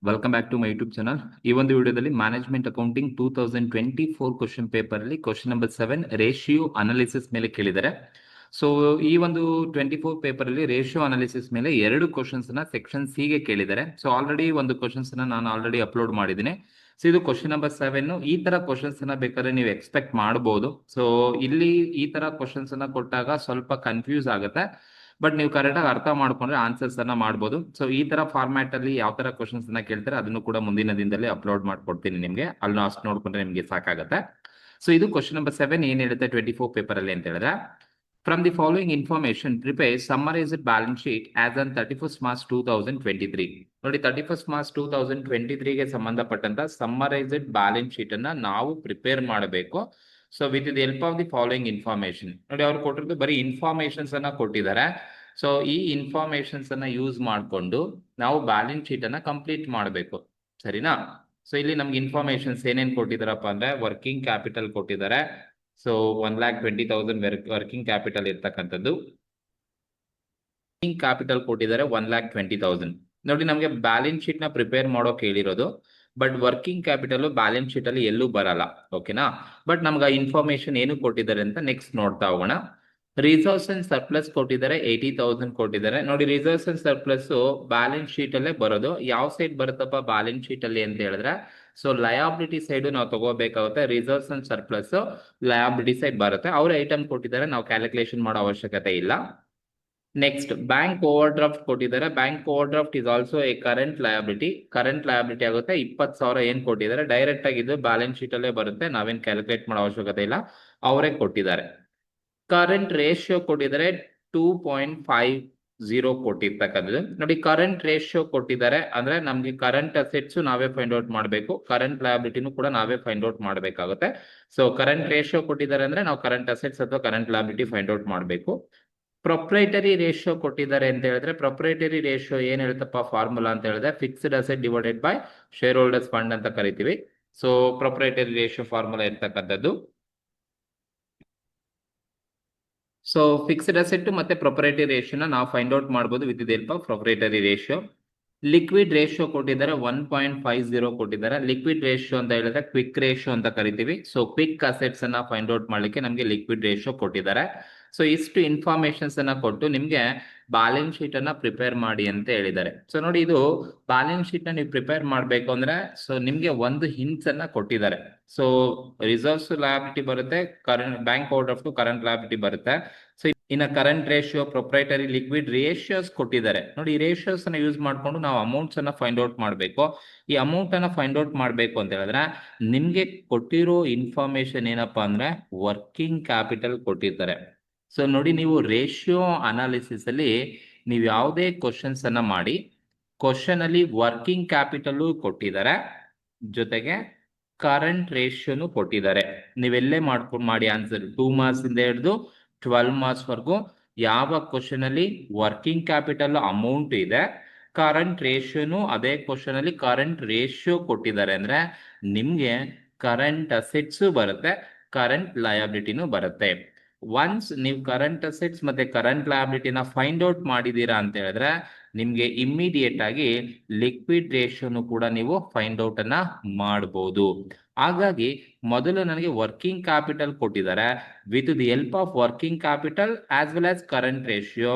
Welcome back to my YouTube channel. ಈ ಒಂದು ವಿಡಿಯೋದಲ್ಲಿ ಮ್ಯಾನೇಜ್ಮೆಂಟ್ ಅಕೌಂಟಿಂಗ್ 2024 ಕ್ವಶನ್ ಪೇಪರ್ ಅಲ್ಲಿ ಕ್ವಶನ್ ನಂಬರ್ 7 ರೇಷಿಯೋ ಅನಾಲಿಸಿಸ್ ಮೇಲೆ ಕೇಳಿದ್ದಾರೆ. ಸೊ ಈ ಒಂದು 24 ಪೇಪರ್ ಅಲ್ಲಿ ರೇಷಿಯೋ ಅನಾಲಿಸಿಸ್ ಮೇಲೆ 2 ಕ್ವಶನ್ಸ್ ನ ಸೆಕ್ಷನ್ ಸಿ ಗೆ ಕೇಳಿದ್ದಾರೆ. ಸೊ ಆಲ್ರೆಡಿ ಒಂದು ಕ್ವಶನ್ಸ್ ನಾನು ಆಲ್ರೆಡಿ ಅಪ್ಲೋಡ್ ಮಾಡಿದ್ದೀನಿ. ಸೊ ಇದು ಕ್ವಶನ್ ನಂಬರ್ 7. ಈ ತರ ಕ್ವಶನ್ಸ್ ಬೇಕಾದ್ರೆ ನೀವು ಎಕ್ಸ್ಪೆಕ್ಟ್ ಮಾಡಬಹುದು. ಸೊ ಇಲ್ಲಿ ಈ ತರ ಕ್ವಶನ್ಸ್ ಕೊಟ್ಟಾಗ ಸ್ವಲ್ಪ ಕನ್ಫ್ಯೂಸ್ ಆಗುತ್ತೆ. ಬಟ್ ನೀವು ಕರೆಕ್ಟ್ ಆಗಿ ಅರ್ಥ ಮಾಡ್ಕೊಂಡ್ರೆ ಆನ್ಸರ್ಸ್ ಅನ್ನ ಮಾಡ್ಬೋದು. ಸೊ ಈ ತರ ಫಾರ್ಮ್ಯಾಟ್ ಅಲ್ಲಿ ಯಾವ ತರ ಕ್ವಶನ್ಸ್ ಕೇಳ್ತಾರೆ ಅದನ್ನು ಕೂಡ ಮುಂದಿನ ದಿನದಲ್ಲಿ ಅಪ್ಲೋಡ್ ಮಾಡ್ಕೊಡ್ತೀನಿ ನಿಮ್ಗೆ. ಅಲ್ಲಿ ಅಷ್ಟು ನೋಡ್ಕೊಂಡ್ರೆ ನಿಮ್ಗೆ ಸಾಕಾಗುತ್ತೆ. ಸೊ ಇದು ಕ್ವಶನ್ ನಂಬರ್ 7 ಏನ್ ಹೇಳುತ್ತೆ 24 ಪೇಪರ್ ಅಲ್ಲಿ ಅಂತ ಹೇಳಿದ್ರೆ, from the following information prepare summarised balance sheet as on 31st March 2023. ನೋಡಿ 31st March 2023 ಗೆ ಸಂಬಂಧಪಟ್ಟಂತ ಸಮ್ಮರೈಸ್ಡ್ ಬ್ಯಾಲೆನ್ಸ್ ಶೀಟ್ ಅನ್ನ ನಾವು ಪ್ರಿಪೇರ್ ಮಾಡಬೇಕು. So with the help of the following information. ನೋಡಿ ಅವ್ರು ಕೊಟ್ಟಿರೋದು ಬರೀ ಇನ್ಫಾರ್ಮೇಶನ್ಸ್ ಅನ್ನ ಕೊಟ್ಟಿದ್ದಾರೆ. ಸೊ ಈ ಇನ್ಫಾರ್ಮೇಶನ್ಸ್ ಅನ್ನ ಯೂಸ್ ಮಾಡಿಕೊಂಡು ನಾವು ಬ್ಯಾಲೆನ್ಸ್ ಶೀಟ್ ಅನ್ನ ಕಂಪ್ಲೀಟ್ ಮಾಡಬೇಕು, ಸರಿನಾ? ಸೊ ಇಲ್ಲಿ ನಮ್ಗೆ ಇನ್ಫಾರ್ಮೇಶನ್ಸ್ ಏನೇನ್ ಕೊಟ್ಟಿದಾರಪ್ಪ ಅಂದ್ರೆ, ವರ್ಕಿಂಗ್ ಕ್ಯಾಪಿಟಲ್ ಕೊಟ್ಟಿದ್ದಾರೆ. ಸೊ 1,20,000 ವರ್ಕಿಂಗ್ ಕ್ಯಾಪಿಟಲ್ ಇರ್ತಕ್ಕಂಥದ್ದು. ವರ್ಕಿಂಗ್ ಕ್ಯಾಪಿಟಲ್ ಕೊಟ್ಟಿದ್ದಾರೆ 1,20,000. ನೋಡಿ ನಮ್ಗೆ ಬ್ಯಾಲೆನ್ಸ್ ಶೀಟ್ ನ ಪ್ರಿಪೇರ್ ಮಾಡೋಕೆ ಹೇಳಿರೋದು, but working capital balance sheet ಅಲ್ಲಿ ಎಲ್ಲೂ ಬರಲ್ಲ, ಓಕೆನಾ? ಬಟ್ ನಮ್ಗೆ ಇನ್ಫಾರ್ಮೇಶನ್ ಏನು ಕೊಟ್ಟಿದ್ದಾರೆ ಅಂತ ನೆಕ್ಸ್ಟ್ ನೋಡ್ತಾ ಹೋಗೋಣ. ರಿಸರ್ವ್ಸ್ ಅಂಡ್ ಸರ್ಪ್ಲಸ್ ಕೊಟ್ಟಿದ್ದಾರೆ 80,000 ಕೊಟ್ಟಿದ್ದಾರೆ. ನೋಡಿ reserves and surplus balance sheet ಅಲ್ಲೇ ಬರೋದು. ಯಾವ ಸೈಡ್ ಬರುತ್ತಪ್ಪ ಬ್ಯಾಲೆನ್ಸ್ ಶೀಟ್ ಅಲ್ಲಿ ಅಂತ ಹೇಳಿದ್ರೆ, ಸೊ ಲಯಾಬಿಲಿಟಿ ಸೈಡ್ ನಾವು ತಗೋಬೇಕಾಗುತ್ತೆ. Reserves and surplus liability side ಬರುತ್ತೆ. ಅವ್ರ ಐಟಮ್ ಕೊಟ್ಟಿದ್ದಾರೆ, ನಾವು ಕ್ಯಾಲ್ಕುಲೇಷನ್ ಮಾಡೋ ಅವಶ್ಯಕತೆ ಇಲ್ಲ. ನೆಕ್ಸ್ಟ್ ಬ್ಯಾಂಕ್ ಓವರ್ ಡ್ರಾಫ್ಟ್ ಕೊಟ್ಟಿದ್ದಾರೆ. Bank overdraft is also a current liability. Current liability ಆಗುತ್ತೆ. 20,000 ಏನ್ ಕೊಟ್ಟಿದ್ದಾರೆ ಡೈರೆಕ್ಟ್ ಆಗಿ ಇದು ಬ್ಯಾಲೆನ್ಸ್ ಶೀಟ್ ಅಲ್ಲೇ ಬರುತ್ತೆ, ನಾವೇನ್ ಕ್ಯಾಲ್ಕುಲೇಟ್ ಮಾಡೋ ಅವಶ್ಯಕತೆ ಇಲ್ಲ, ಅವರೇ ಕೊಟ್ಟಿದ್ದಾರೆ. ಕರೆಂಟ್ ರೇಷಿಯೋ ಕೊಟ್ಟಿದ್ದಾರೆ 2.50 ಕೊಟ್ಟಿರ್ತಕ್ಕಂಥದ್ದು. ನೋಡಿ ಕರೆಂಟ್ ರೇಷಿಯೋ ಕೊಟ್ಟಿದ್ದಾರೆ ಅಂದ್ರೆ ನಮ್ಗೆ ಕರೆಂಟ್ ಅಸೆಟ್ಸ್ ನಾವೇ ಫೈಂಡ್ ಔಟ್ ಮಾಡಬೇಕು, ಕರೆಂಟ್ ಲಯಬಿಲಿಟಿನೂ ಕೂಡ ನಾವೇ ಫೈಂಡ್ ಔಟ್ ಮಾಡಬೇಕಾಗುತ್ತೆ. ಸೊ ಕರೆಂಟ್ ರೇಷಿಯೋ ಕೊಟ್ಟಿದ್ದಾರೆ ಅಂದ್ರೆ ನಾವು ಕರೆಂಟ್ ಅಸೆಟ್ಸ್ ಅಥವಾ ಕರೆಂಟ್ ಲಯಬಿಲಿಟಿ ಫೈಂಡ್ ಔಟ್ ಮಾಡಬೇಕು. ಪ್ರೊಪ್ರೈಟರಿ ರೇಷಿಯೋ ಕೊಟ್ಟಿದ್ದಾರೆ ಅಂತ ಹೇಳಿದ್ರೆ, ಪ್ರೊಪ್ರೈಟರಿ ರೇಷಿಯೋ ಏನ್ ಹೇಳ್ತಪ್ಪ ಫಾರ್ಮುಲಾ ಅಂತ ಹೇಳಿದ್ರೆ, fixed asset divided by share holders fund ಅಂತ ಕರಿತೀವಿ. ಸೊ ಪ್ರೊಪ್ರೈಟರಿ ರೇಷಿಯೋ ಫಾರ್ಮುಲಾ ಇರ್ತಕ್ಕಂಥದ್ದು. ಸೊ ಫಿಕ್ಸ್ಡ್ ಅಸೆಟ್ ಮತ್ತೆ ಪ್ರೊಪ್ರೈಟರಿ ರೇಷಿಯೋನ ನಾವು ಫೈಂಡ್ ಔಟ್ ಮಾಡಬಹುದು with the help of proprietary ratio. Liquid ratio ಕೊಟ್ಟಿದ್ದಾರೆ 1.50 ಕೊಟ್ಟಿದ್ದಾರೆ. ಲಿಕ್ವಿಡ್ ರೇಷಿಯೋ ಅಂತ ಹೇಳಿದ್ರೆ ಕ್ವಿಕ್ ರೇಷಿಯೋ ಅಂತ ಕರಿತೀವಿ. ಸೊ ಕ್ವಿಕ್ ಅಸೆಟ್ಸ್ ಅನ್ನ ಫೈಂಡ್ ಔಟ್ ಮಾಡ್ಲಿಕ್ಕೆ ನಮಗೆ ಲಿಕ್ವಿಡ್ ರೇಷಿಯೋ ಕೊಟ್ಟಿದ್ದಾರೆ. ಸೊ ಇಷ್ಟು ಇನ್ಫಾರ್ಮೇಶನ್ಸ್ ಅನ್ನ ಕೊಟ್ಟು ನಿಮ್ಗೆ ಬ್ಯಾಲೆನ್ಸ್ ಶೀಟ್ ಅನ್ನ ಪ್ರಿಪೇರ್ ಮಾಡಿ ಅಂತ ಹೇಳಿದ್ದಾರೆ. ಸೊ ನೋಡಿ ಇದು ಬ್ಯಾಲೆನ್ಸ್ ಶೀಟ್ ನ ನೀವು ಪ್ರಿಪೇರ್ ಮಾಡ್ಬೇಕು ಅಂದ್ರೆ, ಸೊ ನಿಮ್ಗೆ ಒಂದು ಹಿಂಟ್ಸ್ ಅನ್ನ ಕೊಟ್ಟಿದ್ದಾರೆ. ಸೊ ರಿಸರ್ವ್ಸ್ ಲಯಬಿಲಿಟಿ ಬರುತ್ತೆ, current bank over draft current liability ಬರುತ್ತೆ. ಸೊ ಇನ್ನ current ratio, proprietary, liquid ratios ಕೊಟ್ಟಿದ್ದಾರೆ. ನೋಡಿ ಈ ರೇಷಿಯೋಸ್ ಅನ್ನ ಯೂಸ್ ಮಾಡ್ಕೊಂಡು ನಾವು ಅಮೌಂಟ್ಸ್ ಅನ್ನ ಫೈಂಡ್ ಔಟ್ ಮಾಡಬೇಕು. ಈ ಅಮೌಂಟ್ ಅನ್ನ ಫೈಂಡ್ ಔಟ್ ಮಾಡಬೇಕು ಅಂತ ಹೇಳಿದ್ರೆ ನಿಮ್ಗೆ ಕೊಟ್ಟಿರೋ ಇನ್ಫಾರ್ಮೇಶನ್ ಏನಪ್ಪಾ ಅಂದ್ರೆ ವರ್ಕಿಂಗ್ ಕ್ಯಾಪಿಟಲ್ ಕೊಟ್ಟಿರ್ತಾರೆ. ಸೊ ನೋಡಿ ನೀವು ರೇಷಿಯೋ ಅನಾಲಿಸಿಸ್ ಅಲ್ಲಿ ನೀವು ಯಾವುದೇ ಕ್ವಶನ್ಸ್ ಅನ್ನ ಮಾಡಿ, ಕ್ವಶನ್ ಅಲ್ಲಿ ವರ್ಕಿಂಗ್ ಕ್ಯಾಪಿಟಲ್ ಕೊಟ್ಟಿದ್ದಾರೆ, ಜೊತೆಗೆ ಕರೆಂಟ್ ರೇಷಿಯೋನು ಕೊಟ್ಟಿದ್ದಾರೆ. ನೀವೆಲ್ಲೇ ಮಾಡಿ ಆನ್ಸರ್ 2 ಮಾರ್ಕ್ಸ್ ಇಂದ ಹಿಡಿದು 12 ಮಾರ್ಕ್ಸ್ ವರೆಗೂ ಯಾವ ಕ್ವಶನ್ ಅಲ್ಲಿ ವರ್ಕಿಂಗ್ ಕ್ಯಾಪಿಟಲ್ ಅಮೌಂಟ್ ಇದೆ, ಕರೆಂಟ್ ರೇಷಿಯೋನು ಅದೇ ಕ್ವಶನ್ ಅಲ್ಲಿ ಕರೆಂಟ್ ರೇಷಿಯೋ ಕೊಟ್ಟಿದ್ದಾರೆ ಅಂದ್ರೆ ನಿಮ್ಗೆ ಕರೆಂಟ್ ಅಸೆಟ್ಸ್ ಬರುತ್ತೆ, ಕರೆಂಟ್ ಲಯಬಿಲಿಟಿನೂ ಬರುತ್ತೆ. ಒನ್ಸ್ ನೀವು ಕರೆಂಟ್ ಅಸೆಟ್ಸ್ ಮತ್ತೆ ಕರೆಂಟ್ ಲಯಬಿಲಿಟಿನ ಫೈಂಡ್ ಔಟ್ ಮಾಡಿದೀರಾ ಅಂತ ಹೇಳಿದ್ರೆ ನಿಮ್ಗೆ ಇಮ್ಮಿಡಿಯೇಟ್ ಆಗಿ ಲಿಕ್ವಿಡ್ ರೇಷಿಯೋನು ಕೂಡ ನೀವು ಫೈಂಡ್ ಔಟ್ ಅನ್ನ ಮಾಡಬಹುದು. ಹಾಗಾಗಿ ಮೊದಲು ನನಗೆ ವರ್ಕಿಂಗ್ ಕ್ಯಾಪಿಟಲ್ ಕೊಟ್ಟಿದ್ದಾರೆ. With the help of working capital as well as current ratio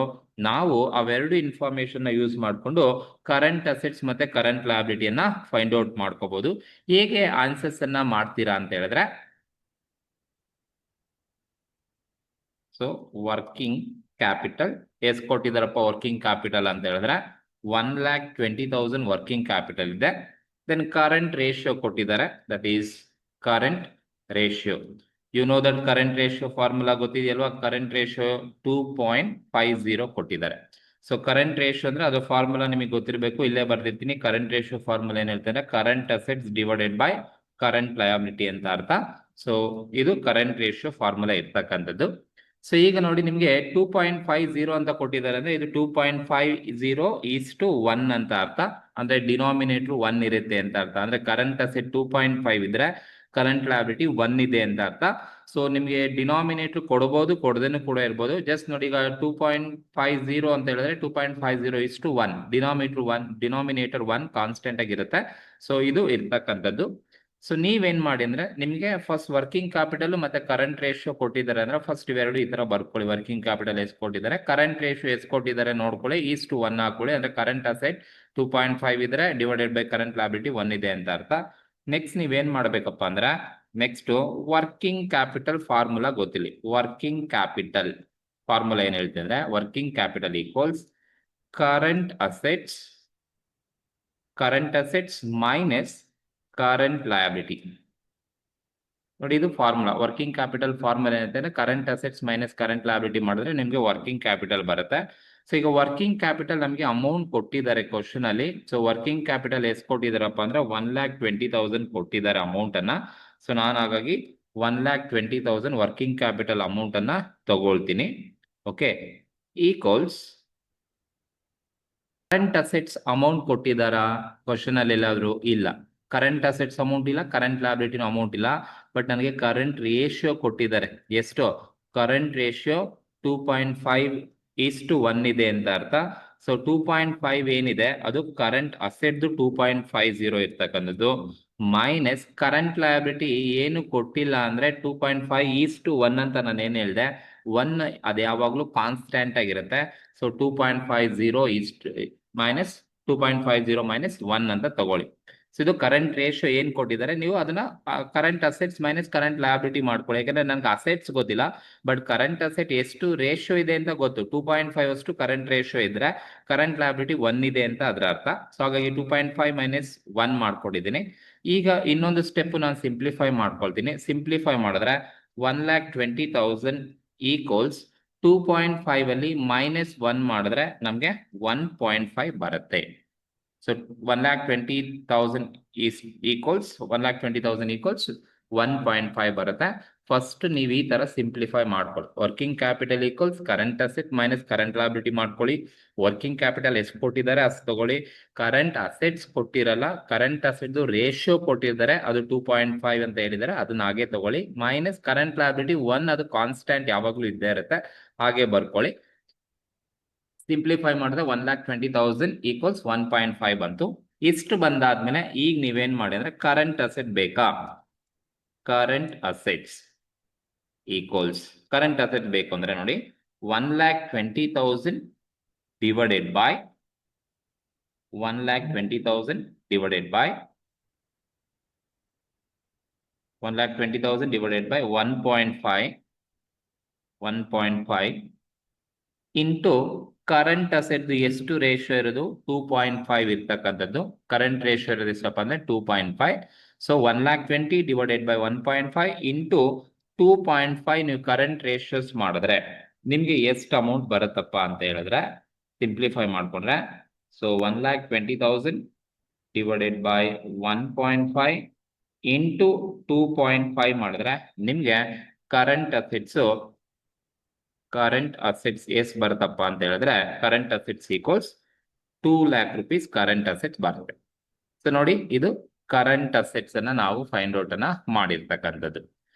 ನಾವು ಅವೆರಡು ಇನ್ಫಾರ್ಮೇಶನ್ ಯೂಸ್ ಮಾಡಿಕೊಂಡು ಕರೆಂಟ್ ಅಸೆಟ್ಸ್ ಮತ್ತೆ ಕರೆಂಟ್ ಲಯಬಿಲಿಟಿಯನ್ನ ಫೈಂಡ್ ಔಟ್ ಮಾಡ್ಕೋಬಹುದು. ಹೇಗೆ ಆನ್ಸರ್ಸ್ ಅನ್ನ ಮಾಡ್ತೀರಾ ಅಂತ ಹೇಳಿದ್ರೆ, ಸೊ ವರ್ಕಿಂಗ್ ಕ್ಯಾಪಿಟಲ್ ಎಷ್ಟು ಕೊಟ್ಟಿದಾರಪ್ಪ ವರ್ಕಿಂಗ್ ಕ್ಯಾಪಿಟಲ್ ಅಂತ ಹೇಳಿದ್ರೆ 1,20,000 ವರ್ಕಿಂಗ್ ಕ್ಯಾಪಿಟಲ್ ಇದೆ. ದೆನ್ ಕರೆಂಟ್ ರೇಷಿಯೋ ಕೊಟ್ಟಿದ್ದಾರೆ, that is current ratio. You know that current ratio formula ಗೊತ್ತಿದೆಯಲ್ವಾ? ಕರೆಂಟ್ ರೇಷಿಯೋ 2.50 ಕೊಟ್ಟಿದ್ದಾರೆ. ಸೊ ಕರೆಂಟ್ ರೇಷಿಯೋ ಅಂದ್ರೆ ಅದು ಫಾರ್ಮುಲಾ ನಿಮಗೆ ಗೊತ್ತಿರಬೇಕು, ಇಲ್ಲೇ ಬರ್ದಿರ್ತೀನಿ. ಕರೆಂಟ್ ರೇಷಿಯೋ ಫಾರ್ಮುಲಾ ಏನ್ ಹೇಳ್ತಾರೆ, current assets divided by current liability ಅಂತ ಅರ್ಥ. ಸೊ ಇದು ಕರೆಂಟ್ ರೇಷಿಯೋ ಫಾರ್ಮುಲಾ ಇರ್ತಕ್ಕಂಥದ್ದು. ಸೊ ಈಗ ನೋಡಿ ನಿಮ್ಗೆ 2.50 ಅಂತ ಕೊಟ್ಟಿದ್ದಾರೆ ಅಂದ್ರೆ ಇದು 2.50:1 ಅಂತ ಅರ್ಥ. ಅಂದ್ರೆ ಡಿನಾಮಿನೇಟರ್ 1 ಇರುತ್ತೆ ಅಂತ ಅರ್ಥ. ಅಂದ್ರೆ ಕರೆಂಟ್ ಅಸೆಟ್ 2.5 ಇದ್ರೆ ಕರೆಂಟ್ ಲಯಬಿಲಿಟಿ 1 ಇದೆ ಅಂತ ಅರ್ಥ. ಸೊ ನಿಮಗೆ ಡಿನಾಮಿನೇಟರ್ ಕೊಡಬಹುದು, ಕೊಡದೇನು ಕೂಡ ಇರ್ಬೋದು. ಜಸ್ಟ್ ನೋಡಿ, ಈಗ 2.50 ಅಂತ ಹೇಳಿದ್ರೆ 2.50 ಡಿನಾಮಿನೇಟರ್ 1 ಕಾನ್ಸ್ಟೆಂಟ್ ಆಗಿರುತ್ತೆ. ಸೊ ಇದು ಇರ್ತಕ್ಕಂಥದ್ದು. ಸೊ ನೀವೇನ್ ಮಾಡಿ ಅಂದ್ರೆ, ನಿಮಗೆ ಫಸ್ಟ್ ವರ್ಕಿಂಗ್ ಕ್ಯಾಪಿಟಲ್ ಮತ್ತೆ ಕರೆಂಟ್ ರೇಷಿಯೋ ಕೊಟ್ಟಿದ್ದಾರೆ ಅಂದ್ರೆ ಫಸ್ಟ್ ಇವೆರಡು ಈ ತರ ಬರ್ಕೊಳ್ಳಿ. ವರ್ಕಿಂಗ್ ಕ್ಯಾಪಿಟಲ್ ಎಷ್ಟು ಕೊಟ್ಟಿದ್ದಾರೆ, ಕರೆಂಟ್ ರೇಷಿಯೋ ಎಷ್ಟು ಕೊಟ್ಟಿದ್ದಾರೆ ನೋಡ್ಕೊಳ್ಳಿ, 1 ಹಾಕೊಳ್ಳಿ. ಅಂದ್ರೆ ಕರೆಂಟ್ ಅಸೆಟ್ 2.5 ಇದ್ರೆ ಡಿವೈಡೆಡ್ ಬೈ ಕರೆಂಟ್ ಲಯಬಿಲಿಟಿ 1 ಇದೆ ಅಂತ ಅರ್ಥ. ನೆಕ್ಸ್ಟ್ ನೀವೇನ್ ಮಾಡ್ಬೇಕಪ್ಪ ಅಂದ್ರೆ, ನೆಕ್ಸ್ಟ್ ವರ್ಕಿಂಗ್ ಕ್ಯಾಪಿಟಲ್ ಫಾರ್ಮುಲಾ ಗೊತ್ತಿಲ್ಲ. ವರ್ಕಿಂಗ್ ಕ್ಯಾಪಿಟಲ್ ಫಾರ್ಮುಲಾ ಏನ್ ಹೇಳ್ತೀನಿ ಅಂದ್ರೆ, working capital equals current assets minus current liability. ನೋಡಿ, ಇದು ಫಾರ್ಮುಲಾ. ವರ್ಕಿಂಗ್ ಕ್ಯಾಪಿಟಲ್ ಫಾರ್ಮುಲಾ ಏನಂತಂದ್ರೆ current assets minus current liability ಮಾಡಿದ್ರೆ ನಿಮ್ಗೆ ವರ್ಕಿಂಗ್ ಕ್ಯಾಪಿಟಲ್ ಬರುತ್ತೆ. ಸೊ ಈಗ ವರ್ಕಿಂಗ್ ಕ್ಯಾಪಿಟಲ್ ನಮಗೆ ಅಮೌಂಟ್ ಕೊಟ್ಟಿದ್ದಾರೆ ಕ್ವಶನ್ ಅಲ್ಲಿ. ಸೊ ವರ್ಕಿಂಗ್ ಕ್ಯಾಪಿಟಲ್ ಎಷ್ಟು ಕೊಟ್ಟಿದಾರಪ್ಪ ಅಂದ್ರೆ 1,20,000 ಕೊಟ್ಟಿದ್ದಾರೆ ಅಮೌಂಟ್ ಅನ್ನ. ಸೊ ನಾನು ಹಾಗಾಗಿ 1,20,000 ವರ್ಕಿಂಗ್ ಕ್ಯಾಪಿಟಲ್ ಅಮೌಂಟ್ ಅನ್ನ ತಗೊಳ್ತೀನಿ. Okay, equals current assets amount ಕೊಟ್ಟಿದ್ದಾರಾ ಕ್ವಶನ್ ಅಲ್ಲಿ ಎಲ್ಲಾದ್ರೂ? ಇಲ್ಲ. ಕರೆಂಟ್ ಅಸೆಟ್ಸ್ ಅಮೌಂಟ್ ಇಲ್ಲ, ಕರೆಂಟ್ ಲಯಬಿಲಿಟಿನ ಅಮೌಂಟ್ ಇಲ್ಲ. ಬಟ್ ನನಗೆ ಕರೆಂಟ್ ರೇಷಿಯೋ ಕೊಟ್ಟಿದ್ದಾರೆ. ಎಷ್ಟು? ಕರೆಂಟ್ ರೇಷಿಯೋ 2.5:1 ಇದೆ ಅಂತ ಅರ್ಥ. ಸೊ 2.5 ಏನಿದೆ ಅದು ಕರೆಂಟ್ ಅಸೆಟ್ 2.50 ಇರ್ತಕ್ಕಂಥದ್ದು, ಮೈನಸ್ ಕರೆಂಟ್ ಲಯಬಿಲಿಟಿ ಏನು ಕೊಟ್ಟಿಲ್ಲ ಅಂದ್ರೆ 2.5:1 ಅಂತ ನಾನು ಏನ್ ಹೇಳಿದೆ, 1 ಅದು ಯಾವಾಗ್ಲೂ ಕಾನ್ಸ್ಟೆಂಟ್ ಆಗಿರುತ್ತೆ. ಸೊ 2.50 ಮೈನಸ್ 2.50 ಮೈನಸ್ 1 ಅಂತ ತಗೊಳ್ಳಿ. ಸೊ ಇದು ಕರೆಂಟ್ ರೇಷಿಯೋ ಏನ್ ಕೊಟ್ಟಿದ್ದಾರೆ, ನೀವು ಅದನ್ನ current assets minus current liability ಮಾಡ್ಕೊಳ್ಳಿ. ಯಾಕಂದ್ರೆ ನನಗೆ ಅಸೆಟ್ಸ್ ಗೊತ್ತಿಲ್ಲ, ಬಟ್ ಕರೆಂಟ್ ಅಸೆಟ್ ಎಷ್ಟು ರೇಷಿಯೋ ಇದೆ ಅಂತ ಗೊತ್ತು. 2.5 ಅಷ್ಟು ಕರೆಂಟ್ ರೇಷಿಯೋ ಇದ್ರೆ ಕರೆಂಟ್ ಲಯಬಿಲಿಟಿ 1 ಇದೆ ಅಂತ ಅದರ ಅರ್ಥ. ಸೊ ಹಾಗಾಗಿ 2.5 ಮೈನಸ್ 1 ಮಾಡ್ಕೊಂಡಿದ್ದೀನಿ. ಈಗ ಇನ್ನೊಂದು ಸ್ಟೆಪ್ ನಾನು ಸಿಂಪ್ಲಿಫೈ ಮಾಡ್ಕೊಳ್ತೀನಿ. ಸಿಂಪ್ಲಿಫೈ ಮಾಡಿದ್ರೆ 1,20,000 ಈಕ್ವಲ್ಸ್ 2.5 ಅಲ್ಲಿ ಮೈನಸ್ 1 ಮಾಡಿದ್ರೆ ನಮ್ಗೆ 1.5 ಬರುತ್ತೆ. ಸೊ 1,20,000 ಈಕ್ವಲ್ಸ್ 1,20,000 ಬರುತ್ತೆ. ಫಸ್ಟ್ ನೀವು ಈ ತರ ಸಿಂಪ್ಲಿಫೈ ಮಾಡ್ಕೊಳ್ಳಿ. Working capital equals current asset minus current liability ಮಾಡ್ಕೊಳ್ಳಿ. ವರ್ಕಿಂಗ್ ಕ್ಯಾಪಿಟಲ್ ಎಷ್ಟು ಕೊಟ್ಟಿದ್ದಾರೆ ಅಷ್ಟು ತಗೊಳ್ಳಿ. ಕರೆಂಟ್ ಅಸೆಟ್ಸ್ ಕೊಟ್ಟಿರಲ್ಲ, ಕರೆಂಟ್ ಅಸೆಟ್ ರೇಷಿಯೋ ಕೊಟ್ಟಿದ್ದಾರೆ, ಅದು 2.5 ಅಂತ ಹೇಳಿದ್ದಾರೆ, ಅದನ್ನ ಹಾಗೆ ತಗೊಳ್ಳಿ. ಮೈನಸ್ ಕರೆಂಟ್ ಲಯಬಿಲಿಟಿ 1, ಅದು ಕಾನ್ಸ್ಟೆಂಟ್ ಯಾವಾಗ್ಲೂ ಇದ್ದೇ ಇರುತ್ತೆ, ಹಾಗೆ ಬರ್ಕೊಳ್ಳಿ. ಸಿಂಪ್ಲಿಫೈ ಮಾಡಿದ್ರೆ 1,20,000 ಈಕ್ವಲ್ಸ್ 1.5 ಬಂತು. ಇಷ್ಟು ಬಂದಾದ್ಮೇಲೆ ಈಗ ನೀವೇನ್ ಮಾಡಿ ಅಂದ್ರೆ, ಕರೆಂಟ್ ಅಸೆಟ್ ಬೇಕಾ? Current assets equals current asset ಬೇಕು ಅಂದ್ರೆ ನೋಡಿ, 1,20,000 divided by 1,20,000 divided by 1,20,000 divided by 1.5 into current asset ಎಷ್ಟು ರೇಷಿಯೋ ಇರೋದು 2.5 ಇರ್ತಕ್ಕಂಥದ್ದು. ಕರೆಂಟ್ ರೇಷಿಯೋ ಇರೋದು ಎಷ್ಟಪ್ಪ ಅಂದ್ರೆ 2.5. ಸೊ 1,20,000 ಡಿವೈಡೆಡ್ ಬೈ 1.5 ಇಂಟು 2.5 ನೀವು ಕರೆಂಟ್ ರೇಷಿಯೋಸ್ ಮಾಡಿದ್ರೆ ನಿಮ್ಗೆ ಎಷ್ಟು ಅಮೌಂಟ್ ಬರುತ್ತಪ್ಪ ಅಂತ ಹೇಳಿದ್ರೆ, ಸಿಂಪ್ಲಿಫೈ ಮಾಡ್ಕೊಂಡ್ರೆ, ಸೊ 1,20,000 ಡಿವೈಡೆಡ್ ಬೈ 1.5 ಇಂಟು 2.5 ಮಾಡಿದ್ರೆ ನಿಮ್ಗೆ ಕರೆಂಟ್ ಅಸೆಟ್ಸ್ ಎಷ್ಟು ಬರುತ್ತಪ್ಪ ಅಂತ ಹೇಳಿದ್ರೆ, current assets equals 2 lakh rupees current assets ಬರುತ್ತೆ. ಸೊ ನೋಡಿ, ಇದು ಕರೆಂಟ್ ಅಸೆಟ್ಸ್ ಅನ್ನ ನಾವು ಫೈಂಡ್ ಔಟ್ ಅನ್ನ ಮಾಡಿರ್ತಕ್ಕಂಥದ್ದು.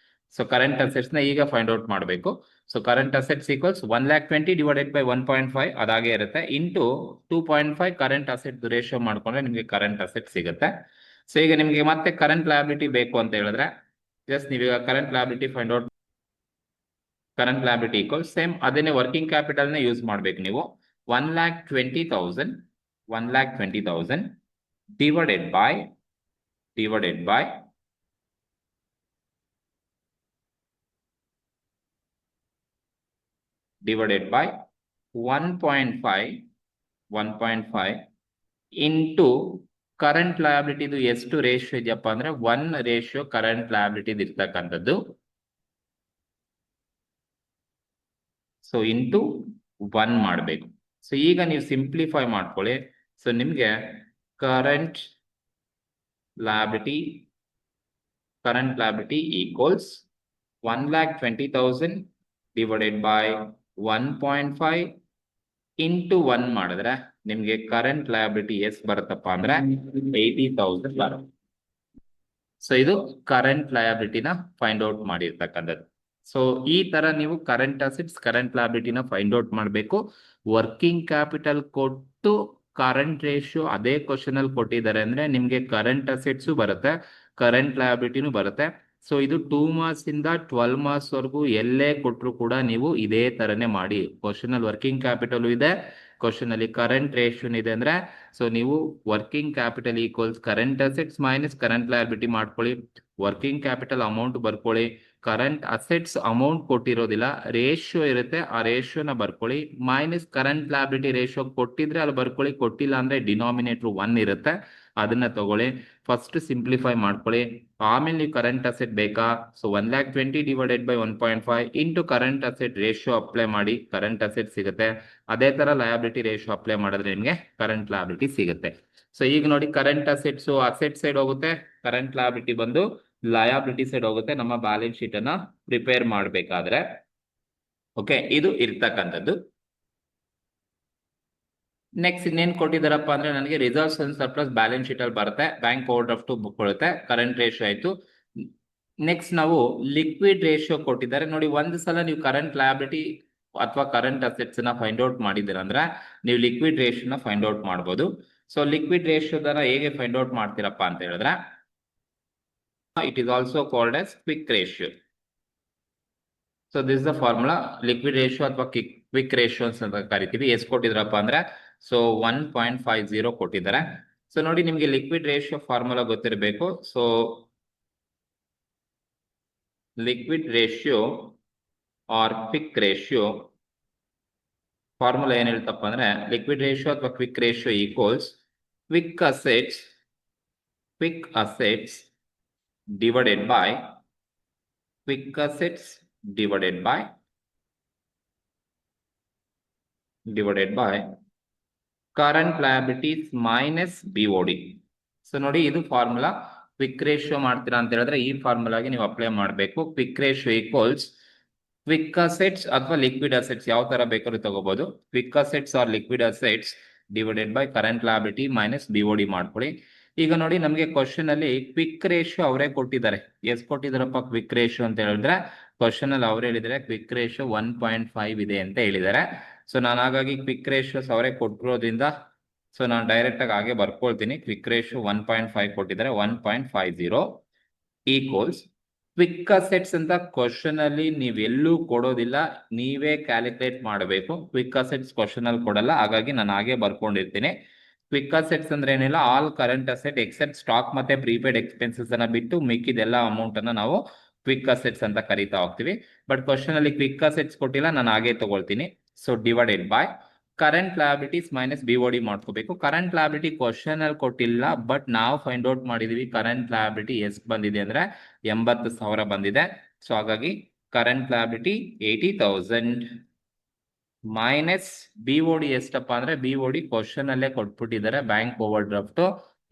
ಸೊ ಕರೆಂಟ್ ಅಸೆಟ್ಸ್ ನ ಈಗ ಫೈಂಡ್ ಔಟ್ ಮಾಡಬೇಕು. So current assets equals 1,20,000 divided by 1.5 ಅದಾಗೆ ಇರುತ್ತೆ, ಇಂಟು 2.5 ಕರೆಂಟ್ ಅಸೆಟ್ ರೇಷಿಯೋ ಮಾಡ್ಕೊಂಡ್ರೆ ನಿಮಗೆ ಕರೆಂಟ್ ಅಸೆಟ್ ಸಿಗುತ್ತೆ. ಸೊ ಈಗ ನಿಮಗೆ ಮತ್ತೆ ಕರೆಂಟ್ ಲಯಬಿಲಿಟಿ ಬೇಕು ಅಂತ ಹೇಳಿದ್ರೆ, ಜಸ್ಟ್ ನೀವೀಗ current liability find out. Current liability equals same ಅದೇನೆ ವರ್ಕಿಂಗ್ ಕ್ಯಾಪಿಟಲ್ ನ ಯೂಸ್ ಮಾಡ್ಬೇಕು ನೀವು. 1,20,000 divided by 1.5 into current liability ಎಷ್ಟು ರೇಷಿಯೋ ಇದೆಯಪ್ಪ ಅಂದ್ರೆ 1 ರೇಷಿಯೋ ಕರೆಂಟ್ ಲಯಬಿಲಿಟಿ ಇರ್ತಕ್ಕಂಥದ್ದು. ಸೊ ಇಂಟು 1 ಮಾಡಬೇಕು. ಸೊ ಈಗ ನೀವು ಸಿಂಪ್ಲಿಫೈ ಮಾಡ್ಕೊಳ್ಳಿ. ಸೊ ನಿಮ್ಗೆ current liability equals 1,20,000 divided by 1.5 into 1 ಮಾಡಿದ್ರೆ ನಿಮ್ಗೆ ಕರೆಂಟ್ ಲಯಬಿಲಿಟಿ ಎಷ್ಟು ಬರುತ್ತಪ್ಪ ಅಂದ್ರೆ 80,000 ಬರುತ್ತೆ. ಸೊ ಇದು ಕರೆಂಟ್ ಲಯಬಿಲಿಟಿನ ಫೈಂಡ್ ಔಟ್ ಮಾಡಿರ್ತಕ್ಕಂಥದ್ದು. ಸೊ ಈ ತರ ನೀವು ಕರೆಂಟ್ ಅಸೆಟ್ಸ್ ಕರೆಂಟ್ ಲಯಬಿಲಿಟಿನ ಫೈಂಡ್ ಔಟ್ ಮಾಡಬೇಕು. ವರ್ಕಿಂಗ್ ಕ್ಯಾಪಿಟಲ್ ಕೊಟ್ಟು ಕರೆಂಟ್ ರೇಷಿಯೋ ಅದೇ ಕ್ವಶನ್ ಅಲ್ಲಿ ಕೊಟ್ಟಿದ್ದಾರೆ ಅಂದ್ರೆ ನಿಮ್ಗೆ ಕರೆಂಟ್ ಅಸೆಟ್ಸ್ ಬರುತ್ತೆ, ಕರೆಂಟ್ ಲಯಬಿಲಿಟಿನೂ ಬರುತ್ತೆ. ಸೊ ಇದು 2 ಮಾರ್ಕ್ಸ್ ಇಂದ 12 ಮಾರ್ಕ್ಸ್ ವರೆಗೂ ಎಲ್ಲೇ ಕೊಟ್ಟರು ಕೂಡ ನೀವು ಇದೇ ತರನೇ ಮಾಡಿ. ಕ್ವಶನ್ ಅಲ್ಲಿ ವರ್ಕಿಂಗ್ ಕ್ಯಾಪಿಟಲ್ ಇದೆ, ಕ್ವಶನ್ ಅಲ್ಲಿ ಕರೆಂಟ್ ರೇಷಿಯೋ ಇದೆ ಅಂದ್ರೆ ಸೊ ನೀವು working capital equals current assets minus current liability ಮಾಡ್ಕೊಳ್ಳಿ. ವರ್ಕಿಂಗ್ ಕ್ಯಾಪಿಟಲ್ ಅಮೌಂಟ್ ಬರ್ಕೊಳ್ಳಿ. ಕರೆಂಟ್ ಅಸೆಟ್ಸ್ ಅಮೌಂಟ್ ಕೊಟ್ಟಿರೋದಿಲ್ಲ, ರೇಷಿಯೋ ಇರುತ್ತೆ, ಆ ರೇಷಿಯೋನ ಬರ್ಕೊಳ್ಳಿ. ಮೈನಸ್ ಕರೆಂಟ್ ಲಯಬಿಲಿಟಿ ರೇಷಿಯೋ ಕೊಟ್ಟಿದ್ರೆ ಅಲ್ಲಿ ಬರ್ಕೊಳ್ಳಿ, ಕೊಟ್ಟಿಲ್ಲ ಅಂದ್ರೆ ಡಿನಾಮಿನೇಟರ್ 1 ಇರುತ್ತೆ, ಅದನ್ನ ತಗೊಳ್ಳಿ. ಫಸ್ಟ್ ಸಿಂಪ್ಲಿಫೈ ಮಾಡ್ಕೊಳ್ಳಿ. ಆಮೇಲೆ ನೀವು ಕರೆಂಟ್ ಅಸೆಟ್ ಬೇಕಾ, so 1,20,000 divided by 1.5 into current asset ratio apply ಮಾಡಿ, ಕರೆಂಟ್ ಅಸೆಟ್ ಸಿಗುತ್ತೆ. ಅದೇ ತರ ಲಯಬಿಲಿಟಿ ರೇಷಿಯೋ ಅಪ್ಲೈ ಮಾಡಿದ್ರೆ ನಿಮಗೆ ಕರೆಂಟ್ ಲಯಬಿಲಿಟಿ ಸಿಗುತ್ತೆ. ಸೊ ಈಗ ನೋಡಿ ಕರೆಂಟ್ ಅಸೆಟ್ಸ್ ಅಸೆಟ್ ಸೈಡ್ ಹೋಗುತ್ತೆ, ಕರೆಂಟ್ ಲಯಬಿಲಿಟಿ ಬಂದು ಲಯಬಿಲಿಟಿ ಸೈಡ್ ಹೋಗುತ್ತೆ ನಮ್ಮ ಬ್ಯಾಲೆನ್ಸ್ ಶೀಟ್ ಅನ್ನ ಪ್ರಿಪೇರ್ ಮಾಡಬೇಕಾದ್ರೆ. ಓಕೆ, ಇದು ಇರ್ತಕ್ಕಂಥದ್ದು. ನೆಕ್ಸ್ಟ್ ಇನ್ನೇನ್ ಕೊಟ್ಟಿದ್ದಾರಪ್ಪ ಅಂದ್ರೆ ನನಗೆ reserves and surplus balance sheet ಅಲ್ಲಿ ಬರುತ್ತೆ, ಬ್ಯಾಂಕ್ ಓವರ್ ಡ್ರಾಫ್ಟ್ ಬುಕ್ ಕೊಡುತ್ತೆ, ಕರೆಂಟ್ ರೇಷಿಯೋ ಆಯ್ತು. ನೆಕ್ಸ್ಟ್ ನಾವು ಲಿಕ್ವಿಡ್ ರೇಷಿಯೋ ಕೊಟ್ಟಿದ್ದಾರೆ ನೋಡಿ. ಒಂದು ಸಲ ನೀವು ಕರೆಂಟ್ ಲಯಬಿಲಿಟಿ ಅಥವಾ ಕರೆಂಟ್ ಅಸೆಟ್ಸ್ ನ ಫೈಂಡ್ ಔಟ್ ಮಾಡಿದ್ದೀರ ಅಂದ್ರೆ ನೀವು ಲಿಕ್ವಿಡ್ ರೇಷಿಯೋನ ಫೈಂಡ್ ಔಟ್ ಮಾಡಬಹುದು. ಸೊ ಲಿಕ್ವಿಡ್ ರೇಷಿಯೋದನ್ನ ಹೇಗೆ ಫೈಂಡ್ ಔಟ್ ಮಾಡ್ತೀರಪ್ಪ ಅಂತ ಹೇಳಿದ್ರೆ it is also called as quick ratio. So this the formula, liquid ratio ಅಥವಾ ಕ್ವಿಕ್ ರೇಷಿಯೋಸ್ ಅಂತ ಕರಿತೀವಿ. ಎಷ್ಟು ಕೊಟ್ಟಿದ್ರಪ್ಪ ಅಂದ್ರೆ ಸೊ 1.50 ಕೊಟ್ಟಿದ್ದಾರೆ. ಸೊ ನೋಡಿ ನಿಮ್ಗೆ ಲಿಕ್ವಿಡ್ ರೇಷಿಯೋ ಫಾರ್ಮುಲಾ ಗೊತ್ತಿರಬೇಕು. So liquid ratio or quick ratio formula ಏನ್ ಹೇಳ್ತಪ್ಪ ಅಂದ್ರೆ ಲಿಕ್ವಿಡ್ ರೇಷಿಯೋ ಅಥವಾ quick ratio equals quick assets divided by quick assets divided by current liabilities minus BOD. So ನೋಡಿ ಇದು ಫಾರ್ಮುಲಾ. ಕ್ವಿಕ್ ರೇಷಿಯೋ ಮಾಡ್ತೀರಾ ಅಂತ ಹೇಳಿದ್ರೆ ಈ ಫಾರ್ಮುಲಾಗೆ ನೀವು ಅಪ್ಲೈ ಮಾಡಬೇಕು. Quick ratio equals quick assets ಅಥವಾ ಲಿಕ್ವಿಡ್ ಅಸೆಟ್ಸ್ ಯಾವ ತರ ಬೇಕಾದ್ರೂ ತಗೋಬಹುದು. Quick assets or liquid assets divided by current liability minus BOD ಮಾಡ್ಕೊಳ್ಳಿ. ಈಗ ನೋಡಿ ನಮಗೆ ಕ್ವಶನ್ ಅಲ್ಲಿ ಕ್ವಿಕ್ ರೇಷಿಯೋ ಅವರೇ ಕೊಟ್ಟಿದ್ದಾರೆ. ಎಷ್ಟು ಕೊಟ್ಟಿದ್ದಾರಪ್ಪ ಕ್ವಿಕ್ ರೇಷಿಯೋ ಅಂತ ಹೇಳಿದ್ರೆ ಕ್ವಶನ್ ಅಲ್ಲಿ ಅವ್ರು ಹೇಳಿದರೆ ಕ್ವಿಕ್ ರೇಷಿಯೋ 1.5 ಇದೆ ಅಂತ ಹೇಳಿದ್ದಾರೆ. ಸೊ ನಾನು ಹಾಗಾಗಿ ಕ್ವಿಕ್ ರೇಷಿಯೋಸ್ ಅವರೇ ಕೊಟ್ಟಿರೋದ್ರಿಂದ ಸೊ ನಾನು ಡೈರೆಕ್ಟ್ ಆಗಿ ಹಾಗೆ ಬರ್ಕೊಳ್ತೀನಿ. ಕ್ವಿಕ್ ರೇಷಿಯೋ 1.5 ಕೊಟ್ಟಿದ್ದಾರೆ, 1.50 ಈಕ್ವಲ್ಸ್ ಕ್ವಿಕ್ ಅಸೆಟ್ಸ್ ಅಂತ ಕ್ವಶನ್ ಅಲ್ಲಿ ನೀವೆಲ್ಲೂ ಕೊಡೋದಿಲ್ಲ, ನೀವೇ ಕ್ಯಾಲ್ಕುಲೇಟ್ ಮಾಡಬೇಕು. ಕ್ವಿಕ್ ಅಸೆಟ್ಸ್ ಕ್ವಶನ್ ಅಲ್ಲಿ ಕೊಡಲ್ಲ, ಹಾಗಾಗಿ ನಾನು ಹಾಗೆ ಬರ್ಕೊಂಡಿರ್ತೀನಿ. ಕ್ವಿಕ್ ಅಸೆಟ್ಸ್ ಅಂದ್ರೆ ಏನಿಲ್ಲ, all current asset except stock ಮತ್ತೆ ಪ್ರೀಪೇಡ್ ಎಕ್ಸ್ಪೆನ್ಸಸ್ ಅನ್ನ ಬಿಟ್ಟು ಮಿಕ್ಕಿದೆಲ್ಲ ಅಮೌಂಟ್ ಅನ್ನ ನಾವು ಕ್ವಿಕ್ ಅಸೆಟ್ಸ್ ಅಂತ ಕರಿತಾ ಹೋಗ್ತೀವಿ. ಬಟ್ ಕ್ವಶನ್ ಅಲ್ಲಿ ಕ್ವಿಕ್ ಅಸೆಟ್ಸ್ ಕೊಟ್ಟಿಲ್ಲ, ನಾನು ಹಾಗೆ ತಗೊಳ್ತೀನಿ. So divided by current liabilities minus BOD ಮಾಡ್ಕೋಬೇಕು. ಕರೆಂಟ್ ಲಯಬಿಲಿಟಿ ಕ್ವಶನ್ ಅಲ್ಲಿ ಕೊಟ್ಟಿಲ್ಲ, ಬಟ್ ನಾವು ಫೈಂಡ್ ಔಟ್ ಮಾಡಿದೀವಿ ಕರೆಂಟ್ ಲಯಬಿಲಿಟಿ ಎಷ್ಟು ಬಂದಿದೆ ಅಂದ್ರೆ 80,000 ಬಂದಿದೆ. ಸೊ ಹಾಗಾಗಿ ಕರೆಂಟ್ ಲಯಬಿಲಿಟಿ 80,000 ಮೈನಸ್ BOD ಎಷ್ಟಪ್ಪ ಅಂದ್ರೆ BOD ಕ್ವಶನ್ ಅಲ್ಲೇ ಕೊಟ್ಬಿಟ್ಟಿದ್ದಾರೆ. ಬ್ಯಾಂಕ್ ಓವರ್ ಡ್ರಾಫ್ಟ್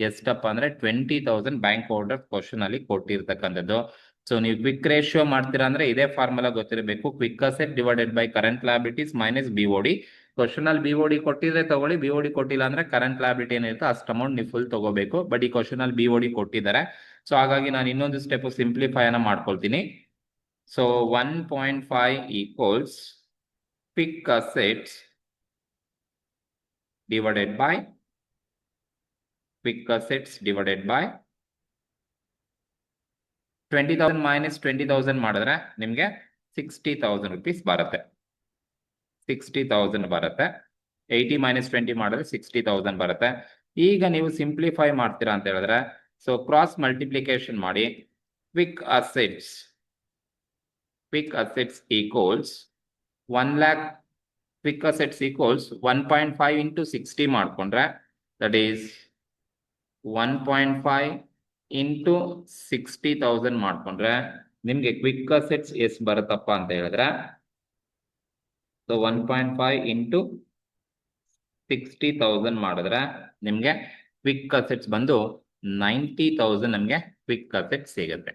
ಎಷ್ಟಪ್ಪ ಅಂದ್ರೆ 20,000 ಬ್ಯಾಂಕ್ ಓವರ್ ಡ್ರಾಫ್ಟ್ ಕ್ವಶನ್ ಅಲ್ಲಿ ಕೊಟ್ಟಿರ್ತಕ್ಕಂಥದ್ದು. ಸೊ ನೀವು ಕ್ವಿಕ್ ರೇಷಿಯೋ ಮಾಡ್ತೀರಾ ಅಂದ್ರೆ ಇದೇ ಫಾರ್ಮುಲಾ ಗೊತ್ತಿರಬೇಕು. Quick asset divided by current liabilities minus BOD. Question ಅಲ್ಲಿ BOD ಕೊಟ್ಟಿದ್ರೆ ತಗೊಳ್ಳಿ, BOD ಕೊಟ್ಟಿಲ್ಲ ಅಂದ್ರೆ ಕರೆಂಟ್ ಲಯಬಿಲಿಟಿ ಏನಿರುತ್ತೆ ಅಷ್ಟು ಅಮೌಂಟ್ ನೀವು ಫುಲ್ ತಗೋಬೇಕು. ಬಟ್ ಈ ಕ್ವಶನ್ ಅಲ್ಲಿ BOD ಕೊಟ್ಟಿದ್ದಾರೆ. ಸೊ ಹಾಗಾಗಿ ನಾನು ಇನ್ನೊಂದು ಸ್ಟೆಪ್ ಸಿಂಪ್ಲಿಫೈ ಅನ್ನ ಮಾಡ್ಕೊಳ್ತೀನಿ. So 1.5 equals quick assets divided by quick assets divided by 20,000 minus 20,000 ಮಾಡಿದ್ರೆ ನಿಮಗೆ 60,000 rupees ಬರುತ್ತೆ. 60,000 ಬರುತ್ತೆ. 80 minus 20 ಮಾಡಿದ್ರೆ 60,000 ಬರುತ್ತೆ. ಈಗ ನೀವು ಸಿಂಪ್ಲಿಫೈ ಮಾಡ್ತೀರಾ ಅಂತ ಹೇಳಿದ್ರೆ ಸೊ ಕ್ರಾಸ್ ಮಲ್ಟಿಪ್ಲಿಕೇಶನ್ ಮಾಡಿ. Quick assets equals 1 lakh quick assets equals 1.5 into 60 ಮಾಡ್ಕೊಂಡ್ರೆ ದಟ್ ಈಸ್ 1.5 into 60,000 ಮಾಡ್ಕೊಂಡ್ರೆ ನಿಮ್ಗೆ ಕ್ವಿಕ್ ಅಸೆಟ್ಸ್ ಎಷ್ಟು ಬರುತ್ತಪ್ಪ ಅಂತ ಹೇಳಿದ್ರೆ ಸೊ 1.5 into 60,000 ಮಾಡಿದ್ರೆ ನಿಮ್ಗೆ ಕ್ವಿಕ್ ಅಸೆಟ್ಸ್ ಬಂದು 90,000 ನಮ್ಗೆ ಕ್ವಿಕ್ ಅಸೆಟ್ಸ್ ಸಿಗುತ್ತೆ.